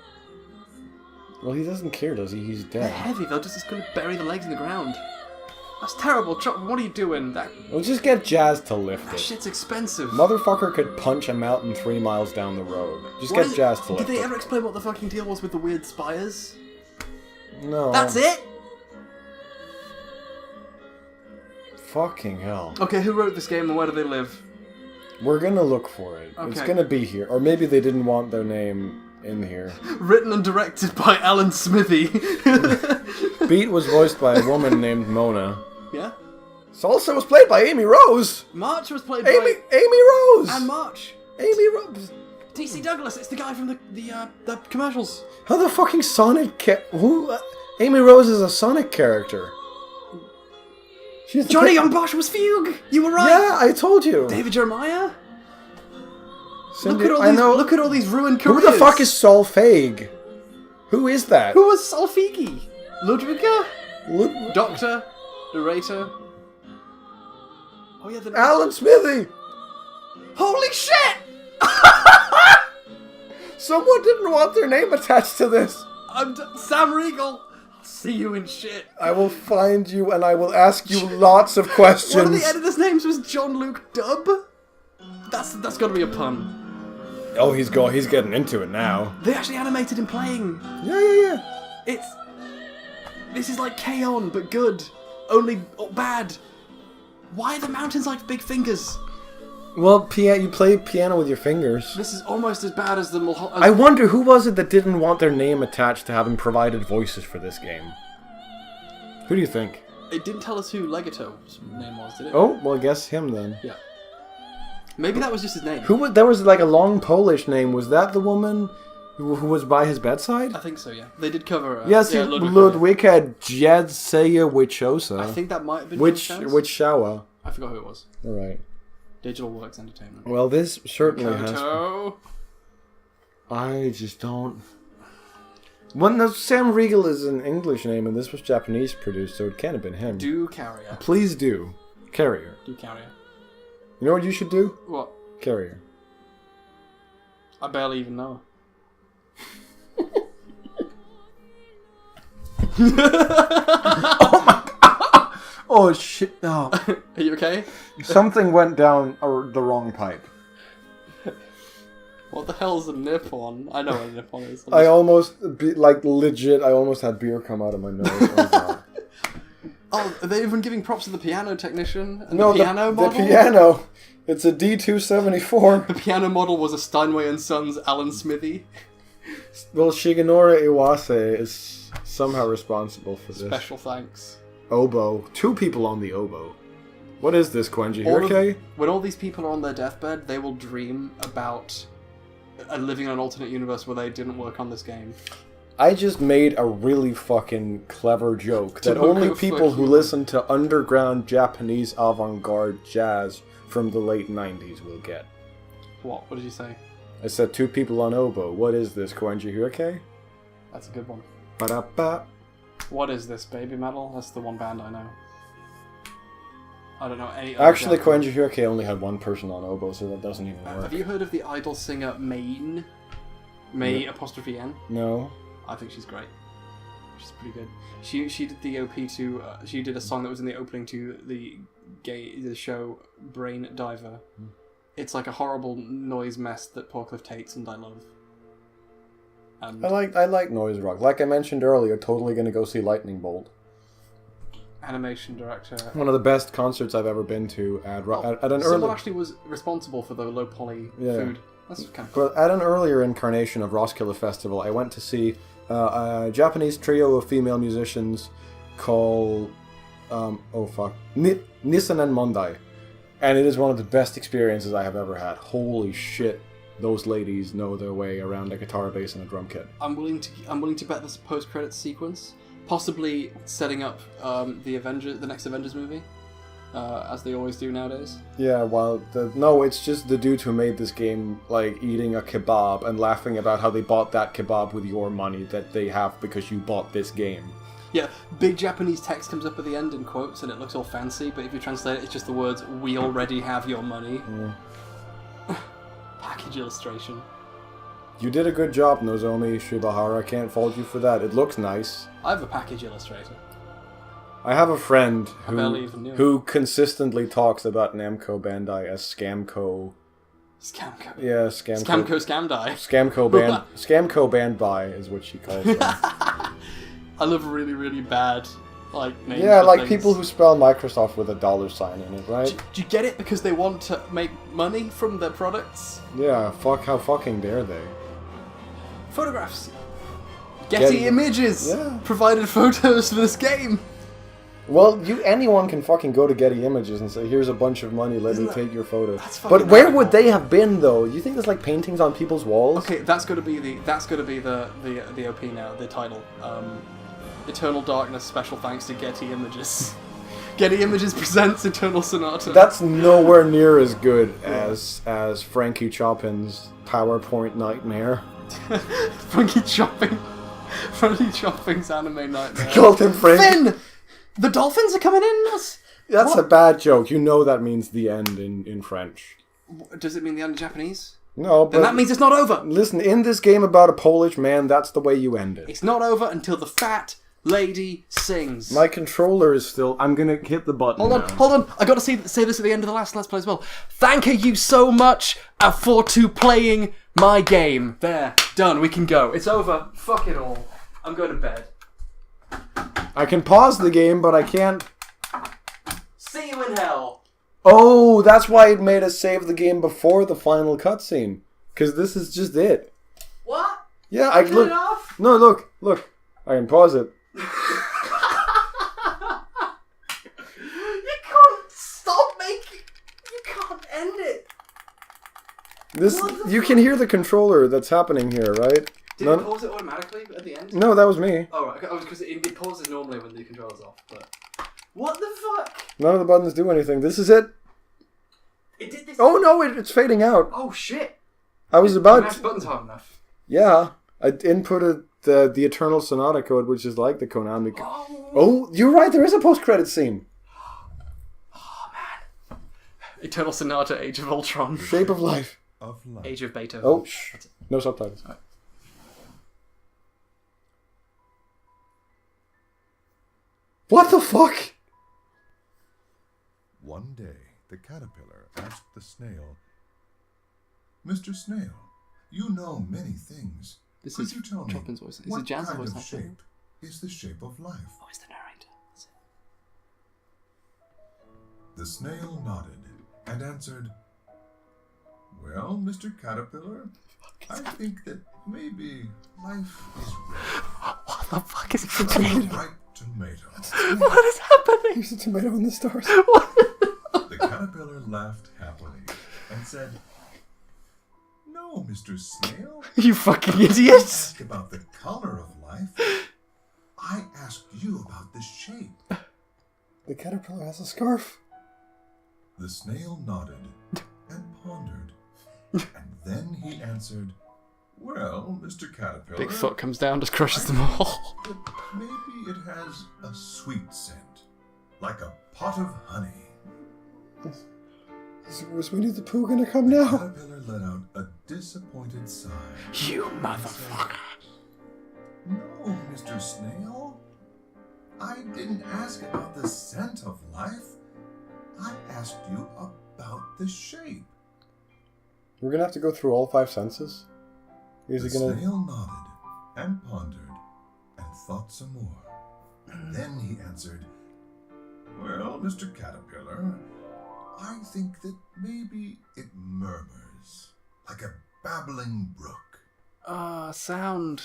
Speaker 1: Well, he doesn't care, does he? He's dead.
Speaker 2: They're heavy. They're just going to bury the legs in the ground. That's terrible. What are you doing?
Speaker 1: We'll just get Jazz to lift
Speaker 2: that
Speaker 1: it.
Speaker 2: shit's expensive.
Speaker 1: Motherfucker could punch a mountain 3 miles down the road. Just get Jazz to lift it.
Speaker 2: Did they ever explain what the fucking deal was with the weird spires?
Speaker 1: No.
Speaker 2: That's it?
Speaker 1: Fucking hell.
Speaker 2: Okay, who wrote this game and where do they live?
Speaker 1: We're gonna look for it.
Speaker 2: Okay.
Speaker 1: It's gonna be here. Or maybe they didn't want their name in here.
Speaker 2: Written and directed by Alan Smithy.
Speaker 1: Beat was voiced by a woman named Mona.
Speaker 2: Yeah?
Speaker 1: Salsa was played by Amy Rose.
Speaker 2: March was played by...
Speaker 1: Amy Rose!
Speaker 2: And March.
Speaker 1: Amy Rose.
Speaker 2: TC Douglas, it's the guy from the commercials.
Speaker 1: How the fucking Sonic... Who? Amy Rose is a Sonic character.
Speaker 2: Johnny Young Bosch was Fugue! You were right!
Speaker 1: Yeah, I told you.
Speaker 2: David Jeremiah?
Speaker 1: Cindy,
Speaker 2: Look at all these ruined careers.
Speaker 1: Who the fuck is Saul Feig? Who is that?
Speaker 2: Who was Solfigi? Ludwika? Doctor? Narrator? Oh yeah,
Speaker 1: Alan Smithy!
Speaker 2: Holy shit!
Speaker 1: Someone didn't want their name attached to this.
Speaker 2: Sam Riegel! See you in shit.
Speaker 1: I will find you and I will ask you lots of questions.
Speaker 2: One of the editor's names was John Luke Dubb? That's got to be a pun.
Speaker 1: Oh, he's getting into it now.
Speaker 2: They actually animated him playing.
Speaker 1: Yeah.
Speaker 2: This is like K-On! But good. Only bad. Why are the mountains like big fingers?
Speaker 1: Well, you play piano with your fingers.
Speaker 2: This is almost as bad as the Mulholland...
Speaker 1: I wonder who was it that didn't want their name attached to having provided voices for this game? Who do you think?
Speaker 2: It didn't tell us who Legato's name was, did it?
Speaker 1: Oh, well, I guess him then.
Speaker 2: Yeah. Maybe that was just his name.
Speaker 1: There was like a long Polish name. Was that the woman who was by his bedside?
Speaker 2: I think so, yeah. They did cover...
Speaker 1: Yes, Ludwika Jedzejewiczosa.
Speaker 2: I think that might have been
Speaker 1: Which shower?
Speaker 2: I forgot who it was.
Speaker 1: Alright.
Speaker 2: Digital Works Entertainment.
Speaker 1: Well, this certainly
Speaker 2: Koto.
Speaker 1: I just don't... Well, Sam Riegel is an English name, and this was Japanese produced, so it can't have been him.
Speaker 2: Do Carrier.
Speaker 1: Please do. Carrier.
Speaker 2: Do Carrier.
Speaker 1: You know what you should do?
Speaker 2: What?
Speaker 1: Carrier.
Speaker 2: I barely even know.
Speaker 1: Oh my god! Oh shit, no.
Speaker 2: Are you okay?
Speaker 1: Something went down the wrong pipe.
Speaker 2: What the hell's a Nippon? I know what a Nippon is.
Speaker 1: I almost, legit, I almost had beer come out of my nose. Oh, God.
Speaker 2: Oh, are they even giving props to the piano technician? And
Speaker 1: No,
Speaker 2: the piano model?
Speaker 1: The piano. It's a D274.
Speaker 2: The piano model was a Steinway & Sons Alan Smithy.
Speaker 1: Well, Shigenori Iwase is somehow responsible for this.
Speaker 2: Special thanks.
Speaker 1: Oboe. 2 people on the oboe. What is this, Koenji Hirake?
Speaker 2: When all these people are on their deathbed, they will dream about living in an alternate universe where they didn't work on this game.
Speaker 1: I just made a really fucking clever joke that only people who listen to underground Japanese avant-garde jazz from the late 90s will get.
Speaker 2: What? What did you say?
Speaker 1: I said 2 people on oboe. What is this, Koenji Hirake?
Speaker 2: That's a good one.
Speaker 1: Ba-da-ba.
Speaker 2: What is this, Baby Metal? That's the one band I know. I don't know any...
Speaker 1: Actually, Koenji Hirake only had 1 person on oboe, so that doesn't even work.
Speaker 2: Have you heard of the idol singer Maine? May apostrophe N?
Speaker 1: No.
Speaker 2: I think she's great. She's pretty good. She did the OP to... she did a song that was in the opening to the show Brain Diver. It's like a horrible noise mess that Porcliff hates, and I love. And
Speaker 1: I like noise rock. Like I mentioned earlier, totally gonna go see Lightning Bolt.
Speaker 2: Animation director.
Speaker 1: One of the best concerts I've ever been to at an
Speaker 2: someone actually was responsible for the low poly food. That's kind of cool.
Speaker 1: But at an earlier incarnation of Roskilde Festival, I went to see a Japanese trio of female musicians called Nissan and Mondai, and it is one of the best experiences I have ever had. Holy shit, those ladies know their way around a guitar, bass, and a drum kit.
Speaker 2: I'm willing to bet this post-credits sequence, possibly setting up the next Avengers movie, as they always do nowadays.
Speaker 1: Yeah, well, no, it's just the dude who made this game, like, eating a kebab and laughing about how they bought that kebab with your money that they have because you bought this game.
Speaker 2: Yeah, big Japanese text comes up at the end in quotes and it looks all fancy, but if you translate it, it's just the words, "We already have your money." Package illustration.
Speaker 1: You did a good job, Nozomi Shibahara. I can't fault you for that. It looks nice.
Speaker 2: I have a package illustrator.
Speaker 1: I have a friend who consistently talks about Namco Bandai as Scamco.
Speaker 2: Scamco.
Speaker 1: Yeah, Scamco.
Speaker 2: Scamco Scamdai.
Speaker 1: Scamco Bandai is what she calls them.
Speaker 2: I love really, really bad, names.
Speaker 1: Yeah, like
Speaker 2: things.
Speaker 1: people who spell Microsoft with a $sign in it, right?
Speaker 2: Do you get it? Because they want to make money from their products?
Speaker 1: Yeah, how fucking dare they?
Speaker 2: Photographs. Getty Images provided photos for this game.
Speaker 1: Well, anyone can fucking go to Getty Images and say, "Here's a bunch of money, let me take your photo." But where would they have been, though? You think there's like paintings on people's walls?
Speaker 2: Okay, that's gonna be the OP now, the title. Eternal Darkness. Special thanks to Getty Images. Getty Images presents Eternal Sonata.
Speaker 1: That's nowhere near as good as Frankie Chopin's PowerPoint Nightmare.
Speaker 2: Frankie Chopping's anime nightmare.
Speaker 1: Called him Frankie.
Speaker 2: Finn! The dolphins are coming in!
Speaker 1: That's a bad joke. You know that means the end in French.
Speaker 2: Does it mean the end in Japanese?
Speaker 1: No, but...
Speaker 2: Then that means it's not over!
Speaker 1: Listen, in this game about a Polish man, that's the way you end it.
Speaker 2: It's not over until the fat lady sings.
Speaker 1: My controller is still... I'm gonna hit the button
Speaker 2: Hold on. I gotta say this at the end of the last Let's Play as well. Thank you so much for playing my game. There. Done. We can go. It's over. Fuck it all. I'm going to bed.
Speaker 1: I can pause the game, but I can't...
Speaker 2: See you in hell.
Speaker 1: Oh, that's why it made us save the game before the final cutscene. Because this is just it.
Speaker 2: What?
Speaker 1: Yeah, I
Speaker 2: look. It off?
Speaker 1: No, look. I can pause it.
Speaker 2: You can't stop making... You can't end it.
Speaker 1: This you can hear the controller that's happening here, right?
Speaker 2: Did it pause it automatically at the end?
Speaker 1: No, that was me.
Speaker 2: Oh, right. Because it pauses normally when the controller's off. But what the fuck?
Speaker 1: None of the buttons do anything. This is it.
Speaker 2: It did this.
Speaker 1: Oh no, it's fading out.
Speaker 2: Oh shit!
Speaker 1: I was about.
Speaker 2: Mash buttons hard enough.
Speaker 1: Yeah, I inputted the Eternal Sonata code, which is like the Konami. Oh, you're right. There is a post-credit scene.
Speaker 2: Oh man! Eternal Sonata, Age of Ultron,
Speaker 1: Shape of Life,
Speaker 2: Age of Beethoven.
Speaker 1: Oh, no subtitles.
Speaker 2: Right.
Speaker 1: What the fuck?
Speaker 12: One day, the caterpillar asked the snail, "Mr. Snail, you know many things.
Speaker 2: This
Speaker 12: Could
Speaker 2: is
Speaker 12: you tell me
Speaker 2: Chopin's voice. Is
Speaker 12: what
Speaker 2: it Jan's
Speaker 12: kind
Speaker 2: voice?
Speaker 12: of shape is the shape of life?"
Speaker 2: Oh, it's the narrator. That's it.
Speaker 12: The snail nodded and answered, "Well, Mr. Caterpillar, I think that maybe life is red.
Speaker 2: What the fuck is
Speaker 12: Like
Speaker 2: happening?
Speaker 12: a ripe tomato."
Speaker 2: What is happening?
Speaker 1: Here's a tomato in the stars.
Speaker 12: The caterpillar laughed happily and said, "No, Mr. Snail.
Speaker 2: You fucking
Speaker 12: I didn't
Speaker 2: idiots!
Speaker 12: ask about the color of life. I asked you about the shape."
Speaker 1: The caterpillar has a scarf.
Speaker 12: The snail nodded and pondered, and then he answered, "Well, Mr. Caterpillar,
Speaker 2: Bigfoot comes down, just crushes them all.
Speaker 12: but maybe it has a sweet scent, like a pot of honey."
Speaker 1: Is Winnie the Pooh gonna come
Speaker 12: The
Speaker 1: now?
Speaker 12: caterpillar let out a disappointed sigh.
Speaker 2: You motherfucker.
Speaker 12: "No, Mr. Snail. I didn't ask about the scent of life. I asked you about the shape."
Speaker 1: We're gonna have to go through all 5 senses. Is
Speaker 12: The
Speaker 1: he gonna?
Speaker 12: snail nodded and pondered and thought some more. And then he answered, "Well, Mr. Caterpillar, I think that maybe it murmurs like a babbling brook."
Speaker 2: Sound.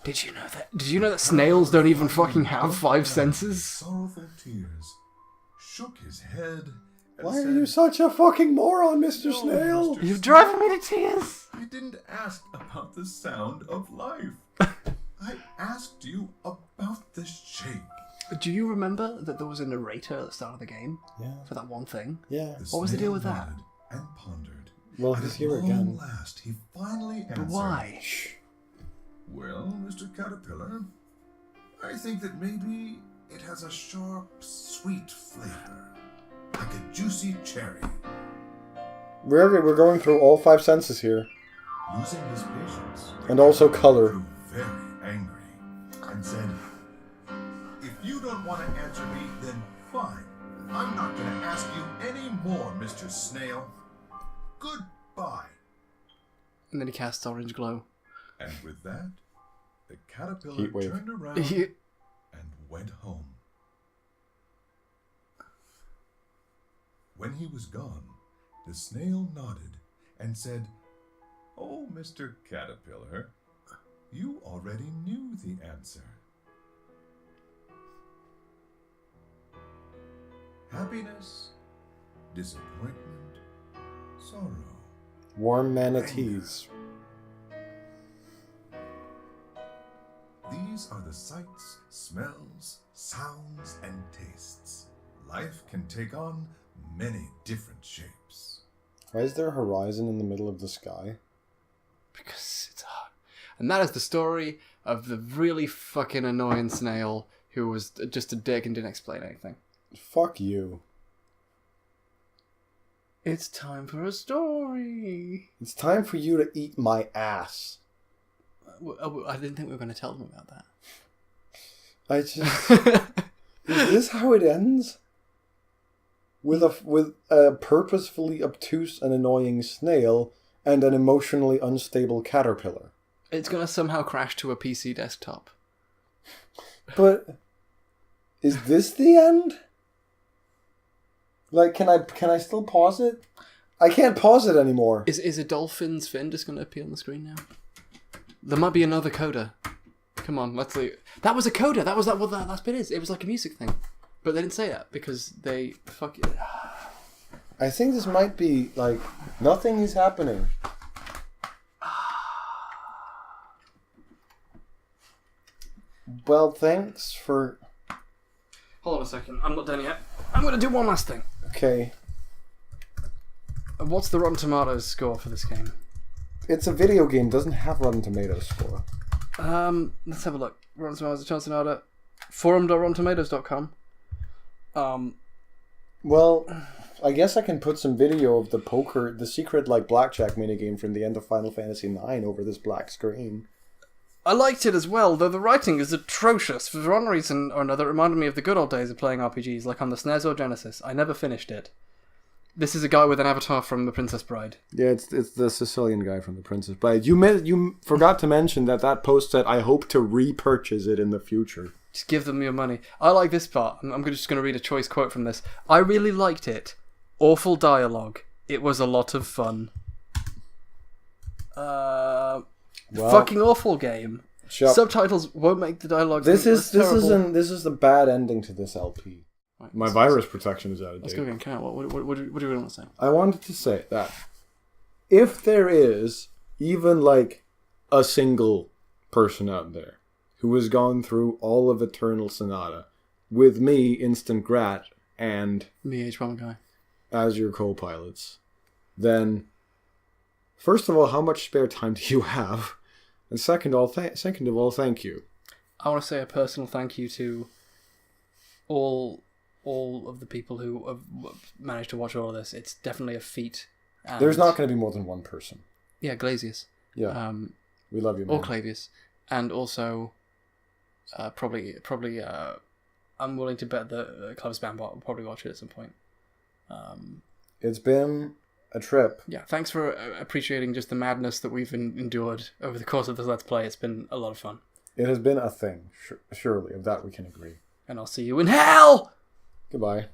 Speaker 2: Did you know that? Did you know that snails don't even fucking have 5 senses?
Speaker 12: Sorrowful tears, shook his head, and
Speaker 1: Why
Speaker 12: said,
Speaker 1: are you such a fucking moron, Mr.
Speaker 12: "No,
Speaker 1: Snail?
Speaker 12: Mr.
Speaker 2: You're
Speaker 12: Snail,
Speaker 2: driving me to tears!
Speaker 12: I didn't ask about the sound of life. I asked you about the shape."
Speaker 2: Do you remember that there was a narrator at the start of the game?
Speaker 1: Yeah.
Speaker 2: For that one thing?
Speaker 1: Yeah.
Speaker 2: What was the deal with that?
Speaker 12: nodded and pondered.
Speaker 1: Well,
Speaker 12: And
Speaker 1: he's
Speaker 12: at
Speaker 1: here
Speaker 12: long
Speaker 1: again.
Speaker 12: last, he finally answered,
Speaker 2: But why?
Speaker 12: "Well, Mr. Caterpillar, I think that maybe it has a sharp, sweet flavor, like a juicy cherry."
Speaker 1: We're going through all 5 senses here.
Speaker 12: Losing his patience, the
Speaker 1: And also
Speaker 12: caterpillar
Speaker 1: color.
Speaker 12: grew very angry and said, "If you don't want to answer me, then fine. I'm not going to ask you any more, Mr. Snail. Goodbye."
Speaker 2: And then he casts Orange Glow.
Speaker 12: And with that, the caterpillar
Speaker 1: Heatwave.
Speaker 12: turned around and went home. When he was gone, the snail nodded and said, "Oh, Mr. Caterpillar, you already knew the answer. Happiness, disappointment, sorrow."
Speaker 1: Warm manatees.
Speaker 12: These are the sights, smells, sounds, and tastes. Life can take on many different shapes.
Speaker 1: Why is there a horizon in the middle of the sky?
Speaker 2: Because it's hard. And that is the story of the really fucking annoying snail who was just a dick and didn't explain anything.
Speaker 1: Fuck you.
Speaker 2: It's time for a story.
Speaker 1: It's time for you to eat my ass.
Speaker 2: I didn't think we were going to tell them about that.
Speaker 1: I just... Is this how it ends? With a purposefully obtuse and annoying snail and an emotionally unstable caterpillar.
Speaker 2: It's going to somehow crash to a PC desktop.
Speaker 1: But is this the end? Like, can I still pause it? I can't pause it anymore.
Speaker 2: Is a dolphin's fin just going to appear on the screen now? There might be another coda. Come on, let's see. That was a coda. That was what that last bit is. It was like a music thing, but they didn't say that because they fuck it.
Speaker 1: I think this might be, like, nothing is happening. Well, thanks for...
Speaker 2: Hold on a second. I'm not done yet. I'm going to do one last thing.
Speaker 1: Okay.
Speaker 2: What's the Rotten Tomatoes score for this game?
Speaker 1: It's a video game. Doesn't have Rotten Tomatoes score.
Speaker 2: Let's have a look. Rotten Tomatoes, Eternal Sonata. Forum.rottentomatoes.com.
Speaker 1: Well, I guess I can put some video of the secret, like, blackjack minigame from the end of Final Fantasy IX over this black screen.
Speaker 2: I liked it as well, though the writing is atrocious. For one reason or another, it reminded me of the good old days of playing RPGs, like on the SNES or Genesis. I never finished it. This is a guy with an avatar from The Princess Bride.
Speaker 1: Yeah, it's the Sicilian guy from The Princess Bride. You forgot to mention that post said, I hope to repurchase it in the future.
Speaker 2: Just give them your money. I like this part. I'm just going to read a choice quote from this. I really liked it. Awful dialogue. It was a lot of fun. Fucking awful game. Subtitles won't make the dialogue. This is
Speaker 1: the bad ending to this LP.
Speaker 2: Right,
Speaker 1: my virus protection is out of date.
Speaker 2: Let's go again. Count. What do you want to say?
Speaker 1: I wanted to say that if there is even like a single person out there who has gone through all of Eternal Sonata with me, Instant Grat, and
Speaker 2: me, H1 guy,
Speaker 1: as your co-pilots, then first of all, how much spare time do you have? And second of all, thank you.
Speaker 2: I want to say a personal thank you to all of the people who have managed to watch all of this. It's definitely a feat.
Speaker 1: There's not going to be more than one person.
Speaker 2: Yeah, Glazius.
Speaker 1: Yeah. We love you, man.
Speaker 2: Or Clavius. And also, probably, I'm willing to bet that Clever Spambot will probably watch it at some point.
Speaker 1: It's been a trip.
Speaker 2: Yeah, thanks for appreciating just the madness that we've endured over the course of this Let's Play. It's been a lot of fun.
Speaker 1: It has been a thing, surely. Of that we can agree.
Speaker 2: And I'll see you in hell!
Speaker 1: Goodbye.